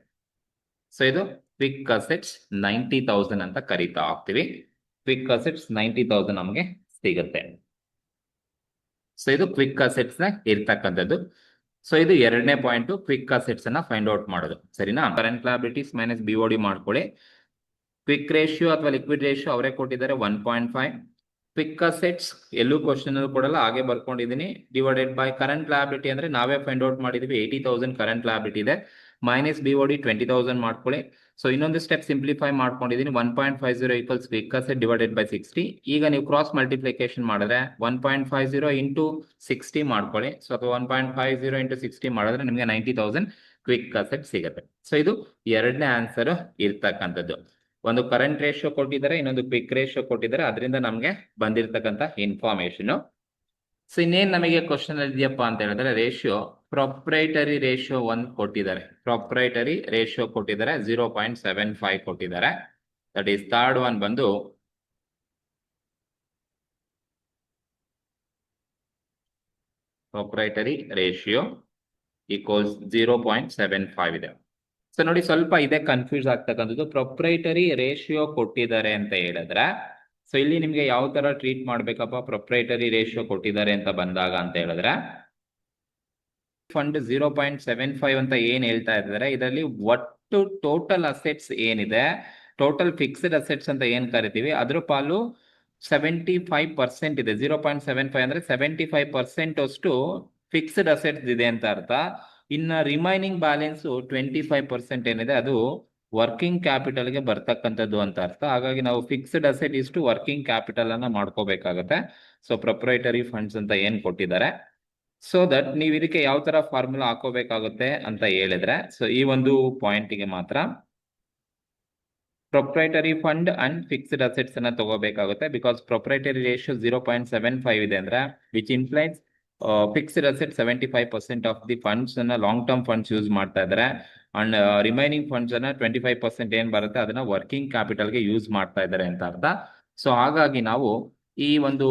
ಸೊ ಇದು ಕ್ವಿಕ್ ಅಸೆಟ್ಸ್ 90,000 ಅಂತ ಕರಿತಾ ಹೋಗ್ತೀವಿ. ಕ್ವಿಕ್ ಅಸೆಟ್ಸ್ 90,000 ನಮಗೆ ಸಿಗುತ್ತೆ. ಸೊ ಇದು ಕ್ವಿಕ್ ಅಸೆಟ್ಸ್ ನ ಇರ್ತಕ್ಕಂಥದ್ದು. ಸೊ ಇದು ಎರಡನೇ ಪಾಯಿಂಟ್, ಕ್ವಿಕ್ ಅಸೆಟ್ಸ್ ಅನ್ನ ಫೈಂಡ್ ಔಟ್ ಮಾಡೋದು. ಸರಿನಾ? ಕರೆಂಟ್ ಲಯಬಿಲಿಟೀಸ್ ಮೈನಸ್ BOD ಮಾಡ್ಕೊಳ್ಳಿ. ಕ್ವಿಕ್ ರೇಷಿಯೋ ಅಥವಾ ಲಿಕ್ವಿಡ್ ರೇಷಿಯೋ ಅವರೇ ಕೊಟ್ಟಿದ್ದಾರೆ 1.5. ಕ್ವಿಕ್ ಅಸೆಟ್ಸ್ ಎಲ್ಲೂ ಕ್ವಶನ್ ಕೊಡಲ್ಲ, ಹಾಗೆ ಬರ್ಕೊಂಡಿದ್ದೀನಿ. ಡಿವೈಡೆಡ್ ಬೈ ಕರೆಂಟ್ ಲಯಬಿಲಿಟಿ ಅಂದ್ರೆ ನಾವೇ ಫೈಂಡ್ ಔಟ್ ಮಾಡಿದ್ವಿ, 80,000 ಕರೆಂಟ್ ಲಯಬಿಲಿಟಿ ಇದೆ. ಮೈನಸ್ BOD 20,000 ಮಾಡ್ಕೊಳ್ಳಿ. ಸೊ ಇನ್ನೊಂದು ಸ್ಟೆಪ್ ಸಿಂಪ್ಲಿಫೈ ಮಾಡ್ಕೊಂಡಿದ್ದೀನಿ. 1.50 equals quick asset divided by 60. ಈಗ ನೀವು ಕ್ರಾಸ್ ಮಲ್ಟಿಪ್ಲಿಕೇಶನ್ ಮಾಡಿದ್ರೆ 1.50 ಇಂಟು 60 ಮಾಡ್ಕೊಳ್ಳಿ. ಸೊ ಅಥವಾ 1.50 ಇಂಟು 60 ಮಾಡಿದ್ರೆ ನಿಮಗೆ 90,000 ಕ್ವಿಕ್ ಅಸೆಟ್ ಸಿಗುತ್ತೆ. ಸೊ ಇದು ಎರಡನೇ ಆನ್ಸರ್ ಇರ್ತಕ್ಕಂಥದ್ದು. ಒಂದು ಕರೆಂಟ್ ರೇಷಿಯೋ ಕೊಟ್ಟಿದ್ದಾರೆ, ಇನ್ನೊಂದು ಕ್ವಿಕ್ ರೇಷಿಯೋ ಕೊಟ್ಟಿದ್ದಾರೆ, ಅದರಿಂದ ನಮಗೆ ಬಂದಿರತಕ್ಕಂತ ಇನ್ಫಾರ್ಮೇಶನ್. ಸೊ ಇನ್ನೇನ್ ನಮಗೆ ಕ್ವಶನ್ ಇದೆಯಪ್ಪ ಅಂತ ಹೇಳಿದ್ರೆ ರೇಷಿಯೋ ಪ್ರೊಪ್ರೈಟರಿ ರೇಷಿಯೋ 1 ಕೊಟ್ಟಿದ್ದಾರೆ. ಪ್ರೊಪ್ರೈಟರಿ ರೇಷಿಯೋ ಕೊಟ್ಟಿದ್ದಾರೆ 0.75 ಕೊಟ್ಟಿದ್ದಾರೆ. ದಟ್ ಈಸ್ ಥರ್ಡ್ ಒನ್ ಬಂದು ಪ್ರೊಪ್ರೈಟರಿ ರೇಷಿಯೋ ಈಕ್ವಲ್ಸ್ 0.75 ಇದೆ. ಸೊ ನೋಡಿ, ಸ್ವಲ್ಪ ಇದೆ ಕನ್ಫ್ಯೂಸ್ ಆಗ್ತಕ್ಕಂಥದ್ದು. ಪ್ರೊಪ್ರೈಟರಿ ರೇಷಿಯೋ ಕೊಟ್ಟಿದ್ದಾರೆ ಅಂತ ಹೇಳಿದ್ರೆ, ಸೊ ಇಲ್ಲಿ ನಿಮ್ಗೆ ಯಾವ ತರ ಟ್ರೀಟ್ ಮಾಡ್ಬೇಕಪ್ಪ, ಪ್ರೊಪ್ರೈಟರಿ ರೇಷಿಯೋ ಕೊಟ್ಟಿದ್ದಾರೆ ಅಂತ ಬಂದಾಗ ಅಂತ ಹೇಳಿದ್ರೆ, ಫಂಡ್ 0.75 ಅಂತ ಏನ್ ಹೇಳ್ತಾ ಇದ್ದಾರೆ, ಇದರಲ್ಲಿ ಒಟ್ಟು ಟೋಟಲ್ ಅಸೆಟ್ಸ್ ಏನಿದೆ, ಟೋಟಲ್ ಫಿಕ್ಸ್ಡ್ ಅಸೆಟ್ಸ್ ಅಂತ ಏನ್ ಕರಿತೀವಿ, ಅದ್ರ ಪಾಲು 75% ಇದೆ. 0.75 ಅಂದ್ರೆ 75% ಅಷ್ಟು ಫಿಕ್ಸ್ಡ್ ಅಸೆಟ್ಸ್ ಇದೆ ಅಂತ ಅರ್ಥ. ಇನ್ನ ರಿಮೈನಿಂಗ್ ಬ್ಯಾಲೆನ್ಸ್ 25% ಏನಿದೆ ಅದು ವರ್ಕಿಂಗ್ ಕ್ಯಾಪಿಟಲ್ ಗೆ ಬರ್ತಕ್ಕಂಥದ್ದು ಅಂತ ಅರ್ಥ. ಹಾಗಾಗಿ ನಾವು ಫಿಕ್ಸ್ಡ್ ಅಸೆಟ್ ಇಷ್ಟು ವರ್ಕಿಂಗ್ ಕ್ಯಾಪಿಟಲ್ ಅನ್ನ ಮಾಡ್ಕೋಬೇಕಾಗುತ್ತೆ. ಸೊ ಪ್ರೊಪ್ರೈಟರಿ ಫಂಡ್ಸ್ ಅಂತ ಏನ್ ಕೊಟ್ಟಿದ್ದಾರೆ, ಸೊ ದಟ್ ನೀವು ಇದಕ್ಕೆ ಯಾವ ತರ ಫಾರ್ಮುಲಾ ಹಾಕೋಬೇಕಾಗುತ್ತೆ ಅಂತ ಹೇಳಿದ್ರೆ, ಸೊ ಈ ಒಂದು ಪಾಯಿಂಟ್ ಗೆ ಮಾತ್ರ proprietary fund and fixed assets ಅನ್ನ ತಗೋಬೇಕಾಗುತ್ತೆ. ಬಿಕಾಸ್ ಪ್ರೊಪ್ರೈಟರಿ ರೇಷಿಯೋ 0.75 ಇದೆ ಅಂದ್ರೆ which implies fixed asset 75% of the funds ಅನ್ನ ಲಾಂಗ್ ಟರ್ಮ್ ಫಂಡ್ಸ್ ಯೂಸ್ ಮಾಡ್ತಾ ಇದ್ದಾರೆ. ಅಂಡ್ ರಿಮೈನಿಂಗ್ ಫಂಡ್ಸ್ ಅನ್ನ 25% ಏನ್ ಬರುತ್ತೆ ಅದನ್ನ ವರ್ಕಿಂಗ್ ಕ್ಯಾಪಿಟಲ್ ಗೆ ಯೂಸ್ ಮಾಡ್ತಾ ಇದ್ದಾರೆ ಅಂತ ಅರ್ಥ. ಸೊ ಹಾಗಾಗಿ ನಾವು ಈ ಒಂದು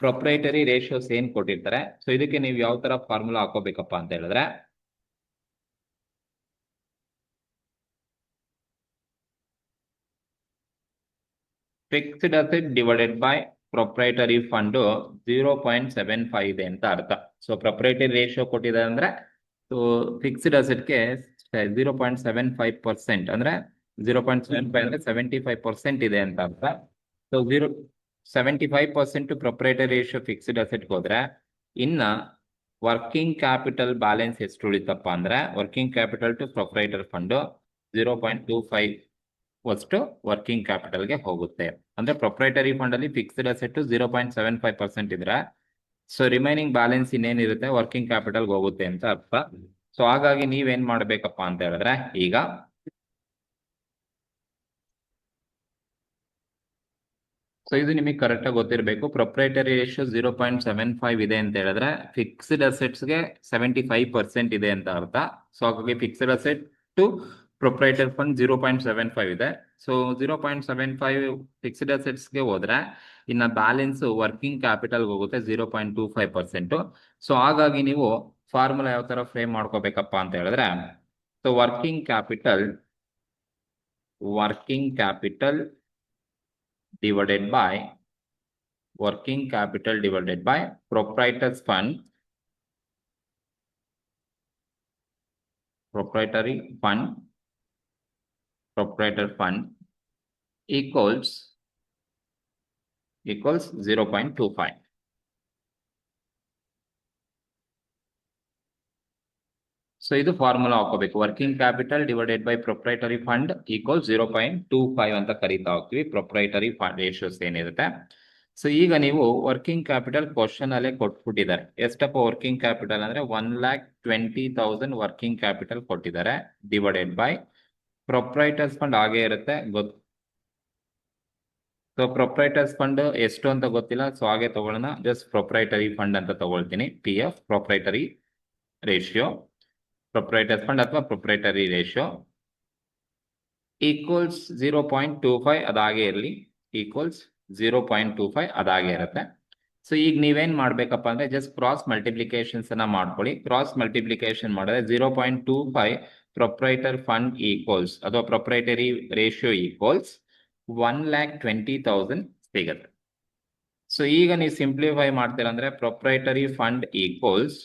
ಪ್ರೊಪ್ರೈಟರಿ ರೇಷಿಯೋಸ್ ಏನ್ ಕೊಟ್ಟಿರ್ತಾರೆ, ಸೊ ಇದಕ್ಕೆ ನೀವು ಯಾವ ತರ ಫಾರ್ಮುಲಾ ಹಾಕೋಬೇಕಪ್ಪ ಅಂತ ಹೇಳಿದ್ರೆ, fixed asset divided by proprietary fund 0.75 ಇದೆ ಅಂತ ಅರ್ಥ. ಸೊ ಪ್ರೊಪ್ರೈಟರಿ ರೇಷಿಯೋ ಕೊಟ್ಟಿದ್ದಾರೆ ಅಂದ್ರೆ, ಸೊ ಫಿಕ್ಸ್ಡ್ ಅಸೆಟ್ಗೆ 0.75% ಅಂದ್ರೆ 0.75 ಅಂದ್ರೆ 75% ಇದೆ ಅಂತ ಅರ್ಥ. So 75% proprietary ratio fixed asset ಹೋದ್ರೆ, ಇನ್ನ ವರ್ಕಿಂಗ್ ಕ್ಯಾಪಿಟಲ್ ಬ್ಯಾಲೆನ್ಸ್ ಎಷ್ಟು ಉಳಿತಪ್ಪ ಅಂದ್ರೆ, working capital to proprietor fund 0.25 ಅಷ್ಟು ವರ್ಕಿಂಗ್ ಕ್ಯಾಪಿಟಲ್ ಗೆ ಹೋಗುತ್ತೆ. ಅಂದ್ರೆ ಪ್ರೊಪ್ರೈಟರಿ ಫಂಡ್ ಅಲ್ಲಿ ಫಿಕ್ಸ್ಡ್ ಅಸೆಟ್ 0.75% ಇದ್ರೆ, ಸೊ ರಿಮೈನಿಂಗ್ ಬ್ಯಾಲೆನ್ಸ್ ಇನ್ನೇನಿರುತ್ತೆ ವರ್ಕಿಂಗ್ ಕ್ಯಾಪಿಟಲ್ ಹೋಗುತ್ತೆ ಅಂತ ಅರ್ಥ. ಸೊ ಹಾಗಾಗಿ ನೀವೇನ್ ಮಾಡ್ಬೇಕಪ್ಪ ಅಂತ ಹೇಳಿದ್ರೆ, ಈಗ ಸೊ ಇದು ನಿಮಗೆ ಕರೆಕ್ಟ್ ಆಗಿ ಗೊತ್ತಿರಬೇಕು. ಪ್ರೊಪ್ರೈಟರಿ ರೇಷಿಯೋ 0.75 ಇದೆ ಅಂತ ಹೇಳಿದ್ರೆ ಫಿಕ್ಸ್ಡ್ ಅಸೆಟ್ಸ್ ಗೆ 75% ಇದೆ ಅಂತ ಅರ್ಥ. ಸೊ ಹಾಗಾಗಿ fixed asset to proprietor fund 0.75 ಇದೆ. ಸೊ 0.75 ಫಿಕ್ಸ್ಡ್ ಅಸೆಟ್ಸ್ ಗೆ ಹೋದ್ರೆ ಇನ್ನ ಬ್ಯಾಲೆನ್ಸ್ ವರ್ಕಿಂಗ್ ಕ್ಯಾಪಿಟಲ್ ಹೋಗುತ್ತೆ 0.25%. ಸೊ ಹಾಗಾಗಿ ನೀವು ಫಾರ್ಮುಲಾ ಯಾವ ತರ ಫ್ರೇಮ್ ಮಾಡ್ಕೋಬೇಕಪ್ಪ ಅಂತ ಹೇಳಿದ್ರೆ, so working capital divided by proprietor's fund, proprietor fund equals 0.25. So ಇದು ಫಾರ್ಮುಲಾ ಹಾಕೋಬೇಕು. Working capital divided by proprietary fund equal 0.25 ಅಂತ ಕರೀತಾ ಹೋಗ್ತೀವಿ ಪ್ರೊಪ್ರೈಟರಿ ಫಂಡ್ ರೇಷಿಯೋಸ್ ಏನಿರುತ್ತೆ. ಸೊ ಈಗ ನೀವು ವರ್ಕಿಂಗ್ ಕ್ಯಾಪಿಟಲ್ ಕ್ವಶನ್ ಅಲ್ಲೇ ಕೊಟ್ಬಿಟ್ಟಿದ್ದಾರೆ. ಎಷ್ಟಪ್ಪ ವರ್ಕಿಂಗ್ ಕ್ಯಾಪಿಟಲ್ ಅಂದ್ರೆ 1,20,000 ವರ್ಕಿಂಗ್ ಕ್ಯಾಪಿಟಲ್ ಕೊಟ್ಟಿದ್ದಾರೆ, ಡಿವೈಡೆಡ್ ಬೈ ಪ್ರೊಪ್ರೈಟರ್ಸ್ ಫಂಡ್ ಹಾಗೆ ಇರುತ್ತೆ ಗೊತ್ತು. ಸೊ ಪ್ರೊಪ್ರೈಟರ್ಸ್ ಫಂಡ್ ಎಷ್ಟು ಅಂತ ಗೊತ್ತಿಲ್ಲ, ಸೊ ಹಾಗೆ ತಗೊಳ್ಳೋಣ. ಜಸ್ಟ್ ಪ್ರೊಪ್ರೈಟರಿ ಫಂಡ್ ಅಂತ ತಗೊಳ್ತೀನಿ. PF proprietary ratio, proprietor fund ಅಥವಾ ಪ್ರೊಪ್ರೈಟರಿ ರೇಷಿಯೋ ಈಕ್ವಲ್ಸ್ 0.25 ಅದಾಗೆ ಇರಲಿ, ಈಕ್ವಲ್ಸ್ 0.25 ಅದಾಗೆ ಇರುತ್ತೆ. ಸೊ ಈಗ ನೀವೇನ್ ಮಾಡ್ಬೇಕಪ್ಪ ಅಂದ್ರೆ ಜಸ್ಟ್ ಕ್ರಾಸ್ ಮಲ್ಟಿಪ್ಲಿಕೇಶನ್ಸ್ ಅನ್ನ ಮಾಡ್ಕೊಳ್ಳಿ. ಕ್ರಾಸ್ ಮಲ್ಟಿಪ್ಲಿಕೇಶನ್ ಮಾಡಿದ್ರೆ 0.25 ಪ್ರೊಪ್ರೈಟರ್ ಫಂಡ್ ಈಕ್ವಲ್ಸ್ ಅಥವಾ ಪ್ರೊಪ್ರೈಟರಿ ರೇಷಿಯೋ ಈಕ್ವಲ್ಸ್ 1,20,000 ಸಿಗುತ್ತೆ. ಸೊ ಈಗ ನೀವು ಸಿಂಪ್ಲಿಫೈ ಮಾಡ್ತೀರಾ ಅಂದ್ರೆ proprietary fund equals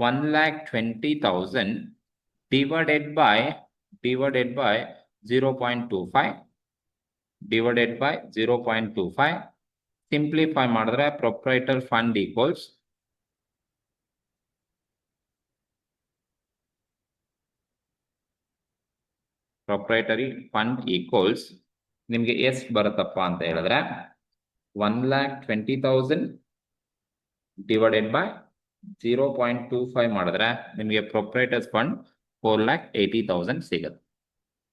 1,20,000 divided by 0.25 divided by 0.25. Simplify ಮಾಡಿದ್ರೆ ಪ್ರೊಪ್ರೈಟರ್ ಫಂಡ್ ಈಕ್ವಲ್ಸ್ ನಿಮ್ಗೆ ಎಷ್ಟು ಬರುತ್ತಪ್ಪ ಅಂತ ಹೇಳಿದ್ರೆ 1,20,000 ಡಿವೈಡೆಡ್ ಬೈ 0.25 ಮಾಡಿದ್ರೆ ನಿಮಗೆ ಪ್ರೊಪ್ರೈಟರ್ಸ್ ಫಂಡ್ 4,80,000 ಸಿಗುತ್ತೆ.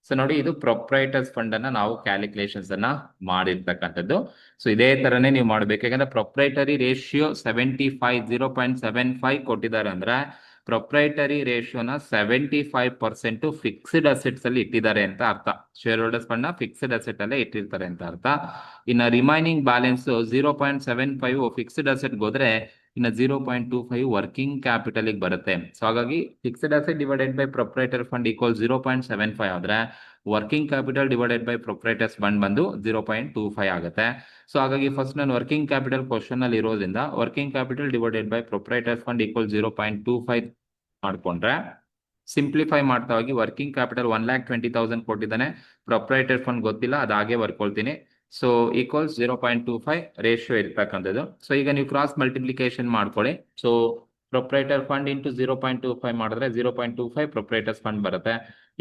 ಸೊ ನೋಡಿ, ಇದು ಪ್ರೊಪ್ರೈಟರ್ಸ್ ಫಂಡ್ ಅನ್ನ ನಾವು ಕ್ಯಾಲ್ಕುಲೇಷನ್ಸ್ ಅನ್ನ ಮಾಡಿರ್ತಕ್ಕಂಥದ್ದು. ಸೊ ಇದೇ ತರನೇ ನೀವು ಮಾಡ್ಬೇಕು. ಯಾಕಂದ್ರೆ ಪ್ರೊಪ್ರೈಟರಿ ರೇಷಿಯೋ 75 0.75 ಕೊಟ್ಟಿದ್ದಾರೆ ಅಂದ್ರೆ ಪ್ರೊಪ್ರೈಟರಿ ರೇಷಿಯೋನ 75% ಫಿಕ್ಸ್ಡ್ ಅಸೆಟ್ಸ್ ಅಲ್ಲಿ ಇಟ್ಟಿದ್ದಾರೆ ಅಂತ ಅರ್ಥ. ಶೇರ್ ಹೋಲ್ಡರ್ಸ್ ಫಂಡ್ ನ ಫಿಕ್ಸ್ಡ್ ಅಸೆಟ್ ಅಲ್ಲೇ ಇಟ್ಟಿರ್ತಾರೆ ಅಂತ ಅರ್ಥ. ಇನ್ನ ರಿಮೈನಿಂಗ್ ಬ್ಯಾಲೆನ್ಸ್ 0.75 ಫಿಕ್ಸ್ಡ್ ಅಸೆಟ್ ಹೋದ್ರೆ ಇನ್ನು 0.25 ವರ್ಕಿಂಗ್ ಕ್ಯಾಪಿಟಲ್ ಬರುತ್ತೆ. ಸೊ ಹಾಗಾಗಿ fixed asset divided by proprietor fund equal 0.75 ಆದ್ರೆ working capital divided by proprietors fund ಬಂದು 0.25 ಆಗುತ್ತೆ. ಸೊ ಹಾಗಾಗಿ ಫಸ್ಟ್ ನಾನು ವರ್ಕಿಂಗ್ ಕ್ಯಾಪಿಟಲ್ ಕ್ವಶನ್ ಅಲ್ಲಿ ಇರೋದ್ರಿಂದ working capital divided by proprietors fund equal 0.25 ಮಾಡ್ಕೊಂಡ್ರೆ ಸಿಂಪ್ಲಿಫೈ ಮಾಡ್ತಾ ಹೋಗಿ ವರ್ಕಿಂಗ್ ಕ್ಯಾಪಿಟಲ್ 1,20,000 ಕೊಟ್ಟಿದ್ದಾನೆ, ಪ್ರೊಪ್ರೈಟರ್ ಫಂಡ್ ಗೊತ್ತಿಲ್ಲ, ಅದಾಗೆ ಬರ್ಕೊಳ್ತೀನಿ. ಸೊ ಈಕ್ವಲ್ಸ್ 0.25 ರೇಷಿಯೋ ಇರ್ತಕ್ಕಂಥದ್ದು. ಸೊ ಈಗ ನೀವು ಕ್ರಾಸ್ ಮಲ್ಟಿಪ್ಲಿಕೇಶನ್ ಮಾಡ್ಕೊಳ್ಳಿ. ಸೊ ಪ್ರೊಪ್ರೈಟರ್ ಫಂಡ್ ಇಂಟು 0.25 ಮಾಡಿದ್ರೆ 0.25 ಪ್ರೊಪ್ರೈಟರ್ಸ್ ಫಂಡ್ ಬರುತ್ತೆ,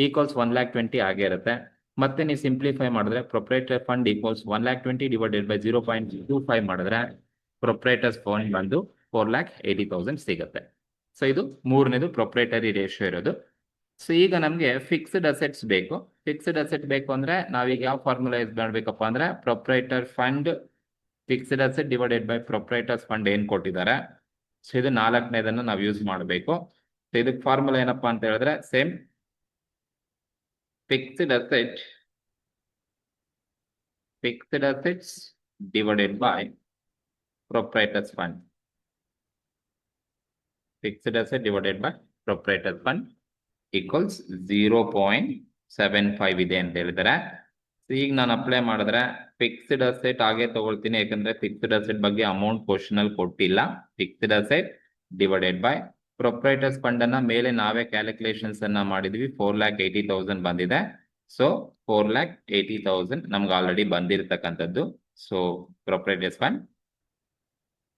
ಈಕ್ವಲ್ಸ್ 1,20,000 ಆಗೇ ಇರುತ್ತೆ. ಮತ್ತೆ ನೀವು ಸಿಂಪ್ಲಿಫೈ ಮಾಡಿದ್ರೆ proprietor fund equals 1,20,000 divided by 0.25 ಮಾಡಿದ್ರೆ ಪ್ರೊಪ್ರೈಟರ್ಸ್ ಫಂಡ್ ಬಂದು 4,80,000 ಸಿಗುತ್ತೆ. ಸೊ ಇದು ಮೂರನೇದು ಪ್ರೊಪ್ರೈಟರಿ ರೇಷಿಯೋ ಇರೋದು. ಸೊ ಈಗ ನಮ್ಗೆ ಫಿಕ್ಸ್ಡ್ ಅಸೆಟ್ಸ್ ಬೇಕು. ಫಿಕ್ಸ್ಡ್ ಅಸೆಟ್ ಬೇಕು ಅಂದ್ರೆ ನಾವೀಗ ಯಾವ ಫಾರ್ಮುಲಾ ಯೂಸ್ ಮಾಡ್ಬೇಕಪ್ಪ ಅಂದ್ರೆ proprietor fund fixed asset divided by proprietors fund ಏನ್ ಕೊಟ್ಟಿದ್ದಾರೆ, ಸೊ ಇದು 4ನೇದನ್ನ ನಾವು ಯೂಸ್ ಮಾಡಬೇಕು. ಸೊ ಇದಕ್ಕೆ ಫಾರ್ಮುಲಾ ಏನಪ್ಪಾ ಅಂತ ಹೇಳಿದ್ರೆ same fixed assets divided by proprietors fund. Fixed asset divided by proprietor fund equals 0.75 ಇದೆ ಅಂತ ಹೇಳಿದರೆ. ಈಗ ನಾನು ಅಪ್ಲೈ ಮಾಡಿದ್ರೆ ಫಿಕ್ಸ್ಡ್ ಅಸೆಟ್ ಹಾಗೆ ತಗೊಳ್ತೀನಿ, ಯಾಕಂದ್ರೆ ಫಿಕ್ಸ್ಡ್ ಅಸೆಟ್ ಬಗ್ಗೆ ಅಮೌಂಟ್ ಕ್ವಶನ್ ಅಲ್ಲಿ ಕೊಟ್ಟಿಲ್ಲ. Fixed asset divided by proprietors fund ಅನ್ನ ಮೇಲೆ ನಾವೇ ಕ್ಯಾಲ್ಕುಲೇಷನ್ಸ್ ಅನ್ನ ಮಾಡಿದ್ವಿ, 4,80,000 ಬಂದಿದೆ. ಸೊ 4,80,000 ನಮ್ಗೆ ಆಲ್ರೆಡಿ ಬಂದಿರತಕ್ಕಂಥದ್ದು. So proprietors fund